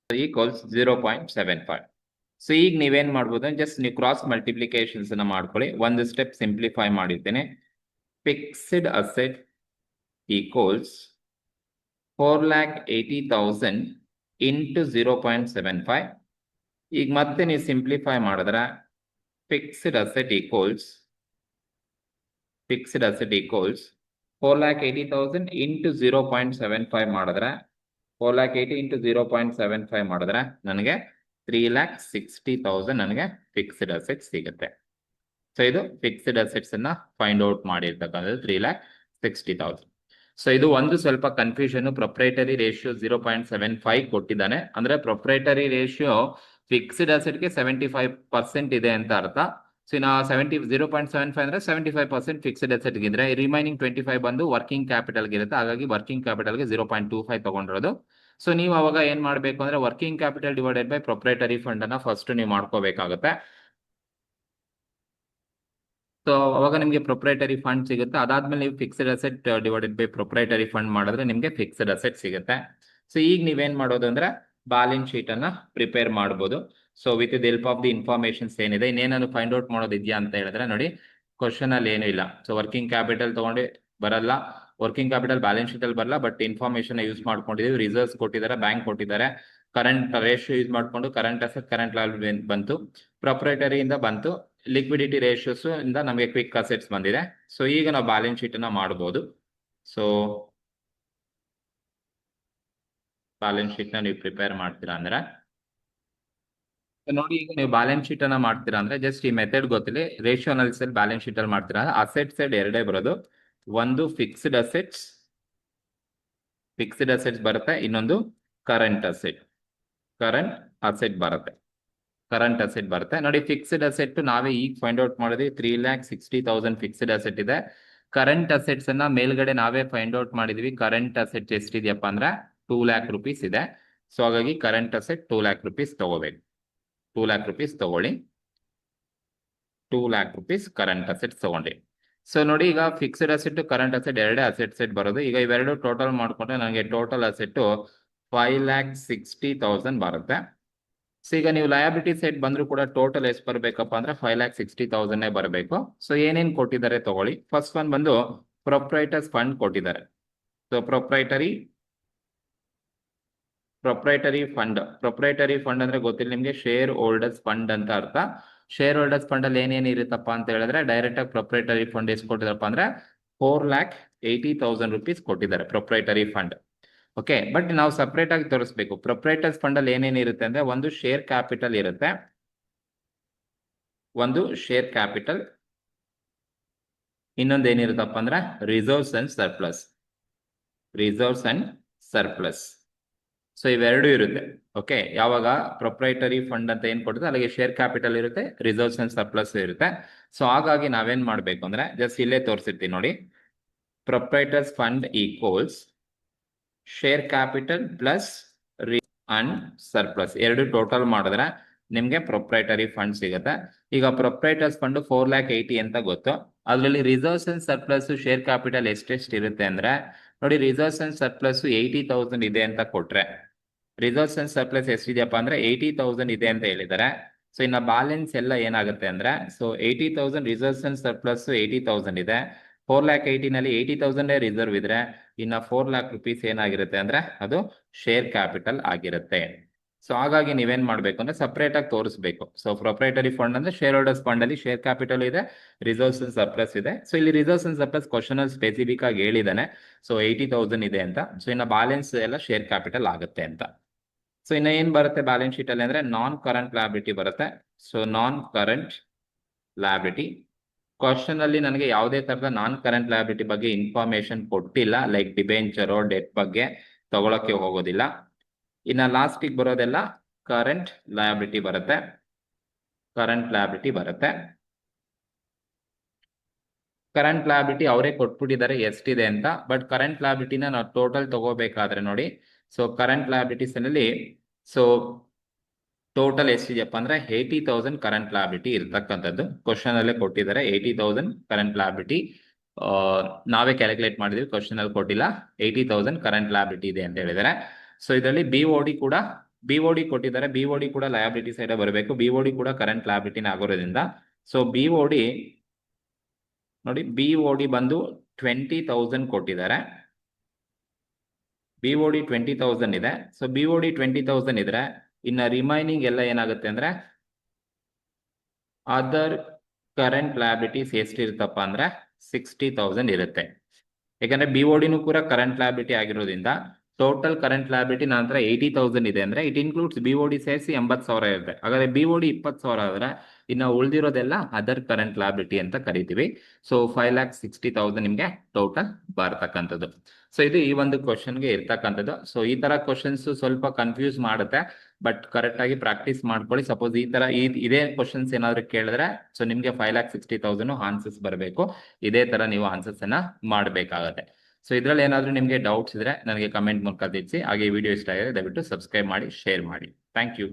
equals 0.75. So ಈಗ ನೀವೇನ್ ಮಾಡ್ಬೋದು, ಜಸ್ಟ್ ನೀವು ಕ್ರಾಸ್ ಮಲ್ಟಿಪ್ಲಿಕೇಶನ್ಸ್ ಅನ್ನ ಮಾಡ್ಕೊಳ್ಳಿ. ಒಂದು ಸ್ಟೆಪ್ ಸಿಂಪ್ಲಿಫೈ ಮಾಡಿರ್ತೇನೆ. Fixed asset equals 4,80,000 into 0.75. ಈಗ ಮತ್ತೆ ನೀವು ಸಿಂಪ್ಲಿಫೈ ಮಾಡಿದ್ರೆ ಫಿಕ್ಸ್ಡ್ ಅಸೆಟ್ ಈಕ್ವಲ್ಸ್ 4,80,000 ಇಂಟು 0.75 ಮಾಡಿದ್ರೆ 4,80,000 ಇಂಟು 0.75 ಮಾಡಿದ್ರೆ ನನಗೆ 3,60,000 ನನಗೆ ಫಿಕ್ಸ್ಡ್ ಅಸೆಟ್ ಸಿಗುತ್ತೆ. ಸೊ ಇದು ಫಿಕ್ಸ್ಡ್ ಅಸೆಟ್ಸ್ ಅನ್ನ ಫೈಂಡ್ ಔಟ್ ಮಾಡಿರ್ತಕ್ಕಂಥದ್ದು 3,60,000. ಸೊ ಇದು ಒಂದು ಸ್ವಲ್ಪ ಕನ್ಫ್ಯೂಷನ್. ಪ್ರೊಪ್ರೈಟರಿ ರೇಷಿಯೋ 0.75 ಕೊಟ್ಟಿದ್ದಾನೆ ಅಂದ್ರೆ ಪ್ರೊಪ್ರೈಟರಿ ರೇಷಿಯೋ ಫಿಕ್ಸ್ಡ್ ಅಸೆಟ್ಗೆ 75% ಇದೆ ಅಂತ ಅರ್ಥ. ಸೊ ಇನ್ನು 0.75 ಅಂದ್ರೆ 75% ಫಿಕ್ಸ್ಡ್ ಅಸೆಟ್ ಇದ್ರೆ ರಿಮೈನಿಂಗ್ 25 ಬಂದು ವರ್ಕಿಂಗ್ ಕ್ಯಾಪಿಟಲ್ಗೆ ಇರುತ್ತೆ. ಹಾಗಾಗಿ ವರ್ಕಿಂಗ್ ಕ್ಯಾಪಿಟಲ್ಗೆ 0.25 ತಗೊಂಡಿರೋದು. ಸೊ ನೀವು ಅವಾಗ ಏನ್ ಮಾಡ್ಬೇಕು ಅಂದ್ರೆ working capital divided by proprietary fund ಅನ್ನ ಫಸ್ಟ್ ನೀವು ಮಾಡ್ಕೋಬೇಕಾಗುತ್ತೆ. ಸೊ ಅವಾಗ ನಿಮಗೆ ಪ್ರೊಪ್ರೈಟರಿ ಫಂಡ್ ಸಿಗುತ್ತೆ. ಅದಾದ್ಮೇಲೆ ನೀವು fixed asset divided by proprietary fund ಮಾಡಿದ್ರೆ ನಿಮಗೆ ಫಿಕ್ಸ್ಡ್ ಅಸೆಟ್ ಸಿಗುತ್ತೆ. ಸೊ ಈಗ ನೀವೇನ್ ಮಾಡೋದು ಅಂದ್ರೆ ಬ್ಯಾಲೆನ್ಸ್ ಶೀಟ್ ಅನ್ನ ಪ್ರಿಪೇರ್ ಮಾಡಬಹುದು. So with the help of the informations ಏನಿದೆ, ಇನ್ನೇನಾದ್ರು ಫೈಂಡ್ ಔಟ್ ಮಾಡೋದಿದ್ಯಾ ಅಂತ ಹೇಳಿದ್ರೆ ನೋಡಿ, ಕ್ವಶನ್ ಅಲ್ಲಿ ಏನು ಇಲ್ಲ. ಸೊ ವರ್ಕಿಂಗ್ ಕ್ಯಾಪಿಟಲ್ ತಗೊಂಡು ಬರಲ್ಲ, ವರ್ಕಿಂಗ್ ಕ್ಯಾಪಿಟಲ್ ಬ್ಯಾಲೆನ್ಸ್ ಶೀಟ್ ಅಲ್ಲಿ ಬರಲ್ಲ, ಬಟ್ ಇನ್ಫಾರ್ಮೇಶನ್ ಯೂಸ್ ಮಾಡ್ಕೊಂಡಿದೀವಿ. ರಿಸರ್ವ್ಸ್ ಕೊಟ್ಟಿದ್ದಾರೆ, ಬ್ಯಾಂಕ್ ಕೊಟ್ಟಿದ್ದಾರೆ, ಕರೆಂಟ್ ರೇಷಿಯೋ ಯೂಸ್ ಮಾಡ್ಕೊಂಡು ಕರೆಂಟ್ ಅಸೆಟ್ ಕರೆಂಟ್ ಲಯಬಿಲಿಟಿ ಬಂತು, ಪ್ರೊಪ್ರೈಟರಿ ಇಂದ ಬಂತು, ಲಿಕ್ವಿಡಿಟಿ ರೇಷಿಯೋಸ್ ಇಂದ ನಮಗೆ ಕ್ವಿಕ್ ಅಸೆಟ್ಸ್ ಬಂದಿದೆ. ಸೊ ಈಗ ನಾವು ಬ್ಯಾಲೆನ್ಸ್ ಶೀಟ್ ಅನ್ನ ಮಾಡಬಹುದು. ಸೊ ಬ್ಯಾಲೆನ್ಸ್ ಶೀಟ್ ನ ನೀವು ಪ್ರಿಪೇರ್ ಮಾಡ್ತೀರಾ ಅಂದ್ರೆ ನೋಡಿ, ಈಗ ನೀವು ಬ್ಯಾಲೆನ್ಸ್ ಶೀಟ್ ಅನ್ನ ಮಾಡ್ತೀರಾ ಅಂದ್ರೆ ಜಸ್ಟ್ ಈ ಮೆಥಡ್ ಗೊತ್ತಿಲ್ಲ. ರೇಷಿಯೋ ಅನಾಲಿಸಿಸ್ ಬ್ಯಾಲೆನ್ಸ್ ಶೀಟ್ ಅಲ್ಲಿ ಮಾಡ್ತೀರಾ, ಅಸೆಟ್ ಸೈಡ್ ಎರಡೇ ಬರೋದು. ಒಂದು ಫಿಕ್ಸ್ಡ್ ಅಸೆಟ್ಸ್ ಬರುತ್ತೆ, ಇನ್ನೊಂದು ಕರೆಂಟ್ ಅಸೆಟ್ ಬರುತ್ತೆ. ನೋಡಿ, ಫಿಕ್ಸ್ಡ್ ಅಸೆಟ್ ನಾವೇ ಈಗ ಫೈಂಡ್ ಔಟ್ ಮಾಡಿದ್ವಿ, 3,60,000 ಫಿಕ್ಸ್ಡ್ ಅಸೆಟ್ ಇದೆ. ಕರೆಂಟ್ ಅಸೆಟ್ಸ್ ಅನ್ನ ಮೇಲ್ಗಡೆ ನಾವೇ ಫೈಂಡ್ ಔಟ್ ಮಾಡಿದ್ವಿ. ಕರೆಂಟ್ ಅಸೆಟ್ ಎಷ್ಟಿದೆಯಪ್ಪ ಅಂದ್ರೆ 2,00,000 rupees ಇದೆ. ಸೊ ಹಾಗಾಗಿ ಕರೆಂಟ್ ಅಸೆಟ್ 2,00,000 rupees ತಗೋಬೇಕು. 2,00,000 rupees ತಗೊಳ್ಳಿ. 2 lakh rupees ಕರೆಂಟ್ ಅಸೆಟ್ಸ್ ತಗೊಂಡಿ. ಸೊ ನೋಡಿ, ಈಗ ಫಿಕ್ಸ್ಡ್ ಅಸೆಟ್ ಕರೆಂಟ್ ಅಸೆಟ್ ಎರಡೇ ಅಸೆಟ್ ಸೆಟ್ ಬರೋದು. ಈಗ ಇವೆರಡು ಟೋಟಲ್ ಮಾಡ್ಕೊಂಡ್ರೆ ನನಗೆ ಟೋಟಲ್ ಅಸೆಟ್ 5,60,000 ಬರುತ್ತೆ. ಸೊ ಈಗ ನೀವು ಲಯಬಿಲಿಟಿ ಸೈಡ್ ಬಂದ್ರು ಕೂಡ ಟೋಟಲ್ ಎಷ್ಟು ಬರಬೇಕಪ್ಪ ಅಂದ್ರೆ 5,60,000 ಬರಬೇಕು. ಸೊ ಏನೇನ್ ಕೊಟ್ಟಿದ್ದಾರೆ ತಗೊಳ್ಳಿ. ಫಸ್ಟ್ ಒನ್ ಬಂದು ಪ್ರೊಪ್ರೈಟರ್ಸ್ ಫಂಡ್ ಕೊಟ್ಟಿದ್ದಾರೆ. ಸೊ ಪ್ರೊಪ್ರೈಟರಿ ಫಂಡ್ ಅಂದ್ರೆ ಗೊತ್ತಿಲ್ಲ ನಿಮ್ಗೆ, ಶೇರ್ ಹೋಲ್ಡರ್ಸ್ ಫಂಡ್ ಅಂತ ಅರ್ಥ. ಶೇರ್ ಹೋಲ್ಡರ್ಸ್ ಫಂಡ್ ಅಲ್ಲಿ ಏನೇನ್ ಇರುತ್ತಪ್ಪ ಅಂತ ಹೇಳಿದ್ರೆ, ಡೈರೆಕ್ಟ್ ಆಗಿ ಪ್ರೊಪ್ರೈಟರಿ ಫಂಡ್ ಎಷ್ಟು ಕೊಟ್ಟಿದಾರಪ್ಪ ಅಂದ್ರೆ 4,80,000 rupees ಕೊಟ್ಟಿದ್ದಾರೆ ಪ್ರೊಪ್ರೈಟರಿ ಫಂಡ್. ಓಕೆ, ಬಟ್ ನಾವು ಸಪರೇಟ್ ಆಗಿ ತೋರಿಸ್ಬೇಕು. ಪ್ರೊಪ್ರೈಟರ್ಸ್ ಫಂಡ್ ಅಲ್ಲಿ ಏನೇನ್ ಇರುತ್ತೆ ಅಂದ್ರೆ, ಒಂದು ಶೇರ್ ಕ್ಯಾಪಿಟಲ್ ಇರುತ್ತೆ, ಇನ್ನೊಂದು ಏನಿರುತ್ತಪ್ಪ ಅಂದ್ರೆ ರಿಸರ್ವ್ಸ್ ಅಂಡ್ ಸರ್ಪ್ಲಸ್. ಸೊ ಇವೆರಡು ಇರುತ್ತೆ. ಓಕೆ, ಯಾವಾಗ ಪ್ರೊಪ್ರೈಟರಿ ಫಂಡ್ ಅಂತ ಏನ್ ಕೊಡುತ್ತೆ ಅಲ್ಲಿಗೆ ಶೇರ್ ಕ್ಯಾಪಿಟಲ್ ಇರುತ್ತೆ, ರಿಸರ್ವ್ಸ್ ಅಂಡ್ ಸರ್ಪ್ಲಸ್ ಇರುತ್ತೆ. ಸೊ ಹಾಗಾಗಿ ನಾವೇನ್ ಮಾಡ್ಬೇಕು ಅಂದ್ರೆ, ಜಸ್ಟ್ ಇಲ್ಲೇ ತೋರಿಸಿರ್ತೀವಿ ನೋಡಿ, proprietors fund equals share capital plus and surplus ಎರಡು ಟೋಟಲ್ ಮಾಡಿದ್ರೆ ನಿಮ್ಗೆ ಪ್ರೊಪ್ರೈಟರಿ ಫಂಡ್ ಸಿಗುತ್ತೆ. ಈಗ ಪ್ರೊಪ್ರೈಟರ್ಸ್ ಫಂಡ್ 4,80,000 ಅಂತ ಗೊತ್ತು. ಅದರಲ್ಲಿ reserves and surplus share capital ಎಷ್ಟೆಷ್ಟು ಇರುತ್ತೆ ಅಂದ್ರೆ, ನೋಡಿ, ರಿಸರ್ವ್ಸ್ ಅಂಡ್ ಸರ್ಪ್ಲಸ್ 80,000 ಇದೆ ಅಂತ ಕೊಟ್ರೆ, ರಿಸರ್ವ್ಸ್ ಅಂಡ್ ಸರ್ಪ್ಲಸ್ ಎಷ್ಟಿದೆಯಪ್ಪ ಅಂದ್ರೆ 80,000 ಇದೆ ಅಂತ ಹೇಳಿದ್ದಾರೆ. ಸೊ ಇನ್ನ ಬ್ಯಾಲೆನ್ಸ್ ಎಲ್ಲ ಏನಾಗುತ್ತೆ ಅಂದ್ರೆ, ಸೊ 80,000 ರಿಸರ್ವ್ಸ್ ಅಂಡ್ ಸರ್ಪ್ಲಸ್ 80,000 ಇದೆ, 4,80,000 ನಲ್ಲಿ 80,000 ರಿಸರ್ವ್ ಇದ್ರೆ ಇನ್ನ 4 lakh rupees ಏನಾಗಿರುತ್ತೆ ಅಂದ್ರೆ ಅದು ಶೇರ್ ಕ್ಯಾಪಿಟಲ್ ಆಗಿರುತ್ತೆ. ಸೊ ಹಾಗಾಗಿ ನೀವೇನ್ ಮಾಡ್ಬೇಕು ಅಂದ್ರೆ ಸಪರೇಟ್ ಆಗಿ ತೋರಿಸ್ಬೇಕು. ಸೊ ಪ್ರೊಪ್ರೈಟರಿ ಫಂಡ್ ಅಂದ್ರೆ ಶೇರ್ ಹೋಲ್ಡರ್ಸ್ ಫಂಡ್ ಅಲ್ಲಿ ಶೇರ್ ಕ್ಯಾಪಿಟಲ್ ಇದೆ, ರಿಸರ್ವ್ಸ್ ಅಂಡ್ ಸರ್ಪ್ಲಸ್ ಇದೆ. ಸೊ ಇಲ್ಲಿ ರಿಸರ್ವ್ಸ್ ಅಂಡ್ ಸರ್ಪ್ಲಸ್ ಕ್ವಶನ್ ಅಲ್ಲಿ ಸ್ಪೆಸಿಫಿಕ್ ಆಗಿ ಹೇಳಿದಾನೆ, ಸೊ 80,000 ಇದೆ ಅಂತ. ಸೊ ಇನ್ನ ಬ್ಯಾಲೆನ್ಸ್ ಎಲ್ಲ ಶೇರ್ ಕ್ಯಾಪಿಟಲ್ ಆಗುತ್ತೆ ಅಂತ. ಸೊ ಇನ್ನ ಏನ್ ಬರುತ್ತೆ ಬ್ಯಾಲೆನ್ಸ್ ಶೀಟ್ ಅಲ್ಲಿ ಅಂದ್ರೆ, ನಾನ್ ಕರೆಂಟ್ ಲಯಬಿಲಿಟಿ ಬರುತ್ತೆ. ಸೊ ನಾನ್ ಕರೆಂಟ್ ಲಯಬಿಲಿಟಿ ಕ್ವಶನ್ ಅಲ್ಲಿ ನನಗೆ ಯಾವುದೇ ತರದ ನಾನ್ ಕರೆಂಟ್ ಲಯಬಿಲಿಟಿ ಬಗ್ಗೆ ಇನ್ಫಾರ್ಮೇಶನ್ ಕೊಟ್ಟಿಲ್ಲ, ಲೈಕ್ ಡಿಬೆಂಚರ್ ಡೆಟ್ ಬಗ್ಗೆ ತಗೊಳಕ್ಕೆ ಹೋಗೋದಿಲ್ಲ. ಇನ್ನ ಲಾಸ್ಟಿಗೆ ಬರೋದೆಲ್ಲ ಕರೆಂಟ್ ಲಯಬಿಲಿಟಿ ಬರುತ್ತೆ. ಕರೆಂಟ್ ಲಯಬಿಲಿಟಿ ಅವರೇ ಕೊಟ್ಬಿಟ್ಟಿದ್ದಾರೆ ಎಷ್ಟಿದೆ ಅಂತ. ಬಟ್ ಕರೆಂಟ್ ಲಯಬಿಲಿಟಿನ ನಾವು ಟೋಟಲ್ ತಗೋಬೇಕಾದ್ರೆ ನೋಡಿ, ಸೊ ಕರೆಂಟ್ ಲಯಬಿಲಿಟೀಸ್ ಅಲ್ಲಿ ಸೊ ಟೋಟಲ್ ಎಷ್ಟಿದೆಯಪ್ಪ ಅಂದ್ರೆ 80,000 ಕರೆಂಟ್ ಲಯಬಿಲಿಟಿ ಇರ್ತಕ್ಕಂಥದ್ದು. ಕ್ವಶನ್ ಅಲ್ಲೇ ಕೊಟ್ಟಿದ್ದಾರೆ 80,000 ಕರೆಂಟ್ ಲಯಬಿಲಿಟಿ. ನಾವೇ ಕ್ಯಾಲ್ಕುಲೇಟ್ ಮಾಡಿದ್ವಿ, ಕ್ವಶನ್ ಅಲ್ಲಿ ಕೊಟ್ಟಿಲ್ಲ. 80,000 ಕರೆಂಟ್ ಲಯಬಿಲಿಟಿ ಇದೆ ಅಂತ ಹೇಳಿದ್ದಾರೆ. ಸೊ ಇದರಲ್ಲಿ ಬಿಒಡಿ ಕೊಟ್ಟಿದ್ದಾರೆ. ಬಿಒಡಿ ಕೂಡ ಲಯಬಿಲಿಟಿ ಸೈಡ್ ಬರಬೇಕು. ಬಿಒಡಿ ಕೂಡ ಕರೆಂಟ್ ಲಯಬಿಲಿಟಿನ ಆಗೋದ್ರಿಂದ, ಸೊ ಬಿಒಡಿ ನೋಡಿ, ಬಿಒಡಿ ಬಂದು 20,000 ಕೊಟ್ಟಿದ್ದಾರೆ. ಬಿಒಡಿ 20,000 ಇದೆ. ಸೊ ಬಿಒಡಿ 20,000 ಇದ್ರೆ ಇನ್ನ ರಿಮೈನಿಂಗ್ ಎಲ್ಲ ಏನಾಗುತ್ತೆ ಅಂದ್ರೆ ಅದರ್ ಕರೆಂಟ್ ಲಯಬಿಲಿಟೀಸ್ ಎಷ್ಟಿರುತ್ತಪ್ಪ ಅಂದ್ರೆ 60,000 ಇರುತ್ತೆ. ಯಾಕಂದ್ರೆ ಬಿಒಡಿನೂ ಕೂಡ ಕರೆಂಟ್ ಲಯಬಿಲಿಟಿ ಆಗಿರೋದ್ರಿಂದ ಟೋಟಲ್ ಕರೆಂಟ್ ಲಯಬಿಲಿಟಿ ನಂತರ 80,000 ಇದೆ ಅಂದ್ರೆ ಇಟ್ ಇನ್ಕ್ಲೂಡ್ಸ್ ಬಿಒಡಿ ಸೇರಿಸಿ 80,000 ಇರುತ್ತೆ. ಹಾಗಾದ್ರೆ ಬಿಒಡಿ 20,000 ಆದ್ರೆ ಇನ್ನು ಉಳಿದಿರೋದೆಲ್ಲ ಅದರ್ ಕರೆಂಟ್ ಲಯಬಿಲಿಟಿ ಅಂತ ಕರಿತೀವಿ. ಸೊ 5,60,000 ನಿಮ್ಗೆ ಟೋಟಲ್ ಬರ್ತಕ್ಕಂಥದ್ದು. ಸೊ ಇದು ಈ ಒಂದು ಕ್ವಶನ್ಗೆ ಇರ್ತಕ್ಕಂಥದ್ದು. ಸೊ ಈ ತರ ಕ್ವಶನ್ಸ್ ಸ್ವಲ್ಪ ಕನ್ಫ್ಯೂಸ್ ಮಾಡುತ್ತೆ, ಬಟ್ ಕರೆಕ್ಟ್ ಆಗಿ ಪ್ರಾಕ್ಟೀಸ್ ಮಾಡ್ಕೊಳ್ಳಿ. ಸಪೋಸ್ ಈ ತರ ಇದೇ ಕ್ವಶನ್ಸ್ ಏನಾದ್ರು ಕೇಳಿದ್ರೆ, ಸೊ ನಿಮ್ಗೆ 5,60,000 ಆನ್ಸರ್ಸ್ ಬರಬೇಕು. ಇದೇ ತರ ನೀವು ಆನ್ಸರ್ಸ್ ಅನ್ನ ಮಾಡಬೇಕಾಗತ್ತೆ. ಸೊ ಇದ್ರಲ್ಲಿ ಏನಾದ್ರು ನಿಮ್ಗೆ ಡೌಟ್ಸ್ ಇದ್ರೆ ನನಗೆ ಕಮೆಂಟ್ ಮೂಲಕ ತಿಳಿಸಿ. ಹಾಗೆ ವಿಡಿಯೋ ಇಷ್ಟ ಆಗಿದೆ ದಯವಿಟ್ಟು ಸಬ್ಸ್ಕ್ರೈಬ್ ಮಾಡಿ, ಶೇರ್ ಮಾಡಿ. Thank you.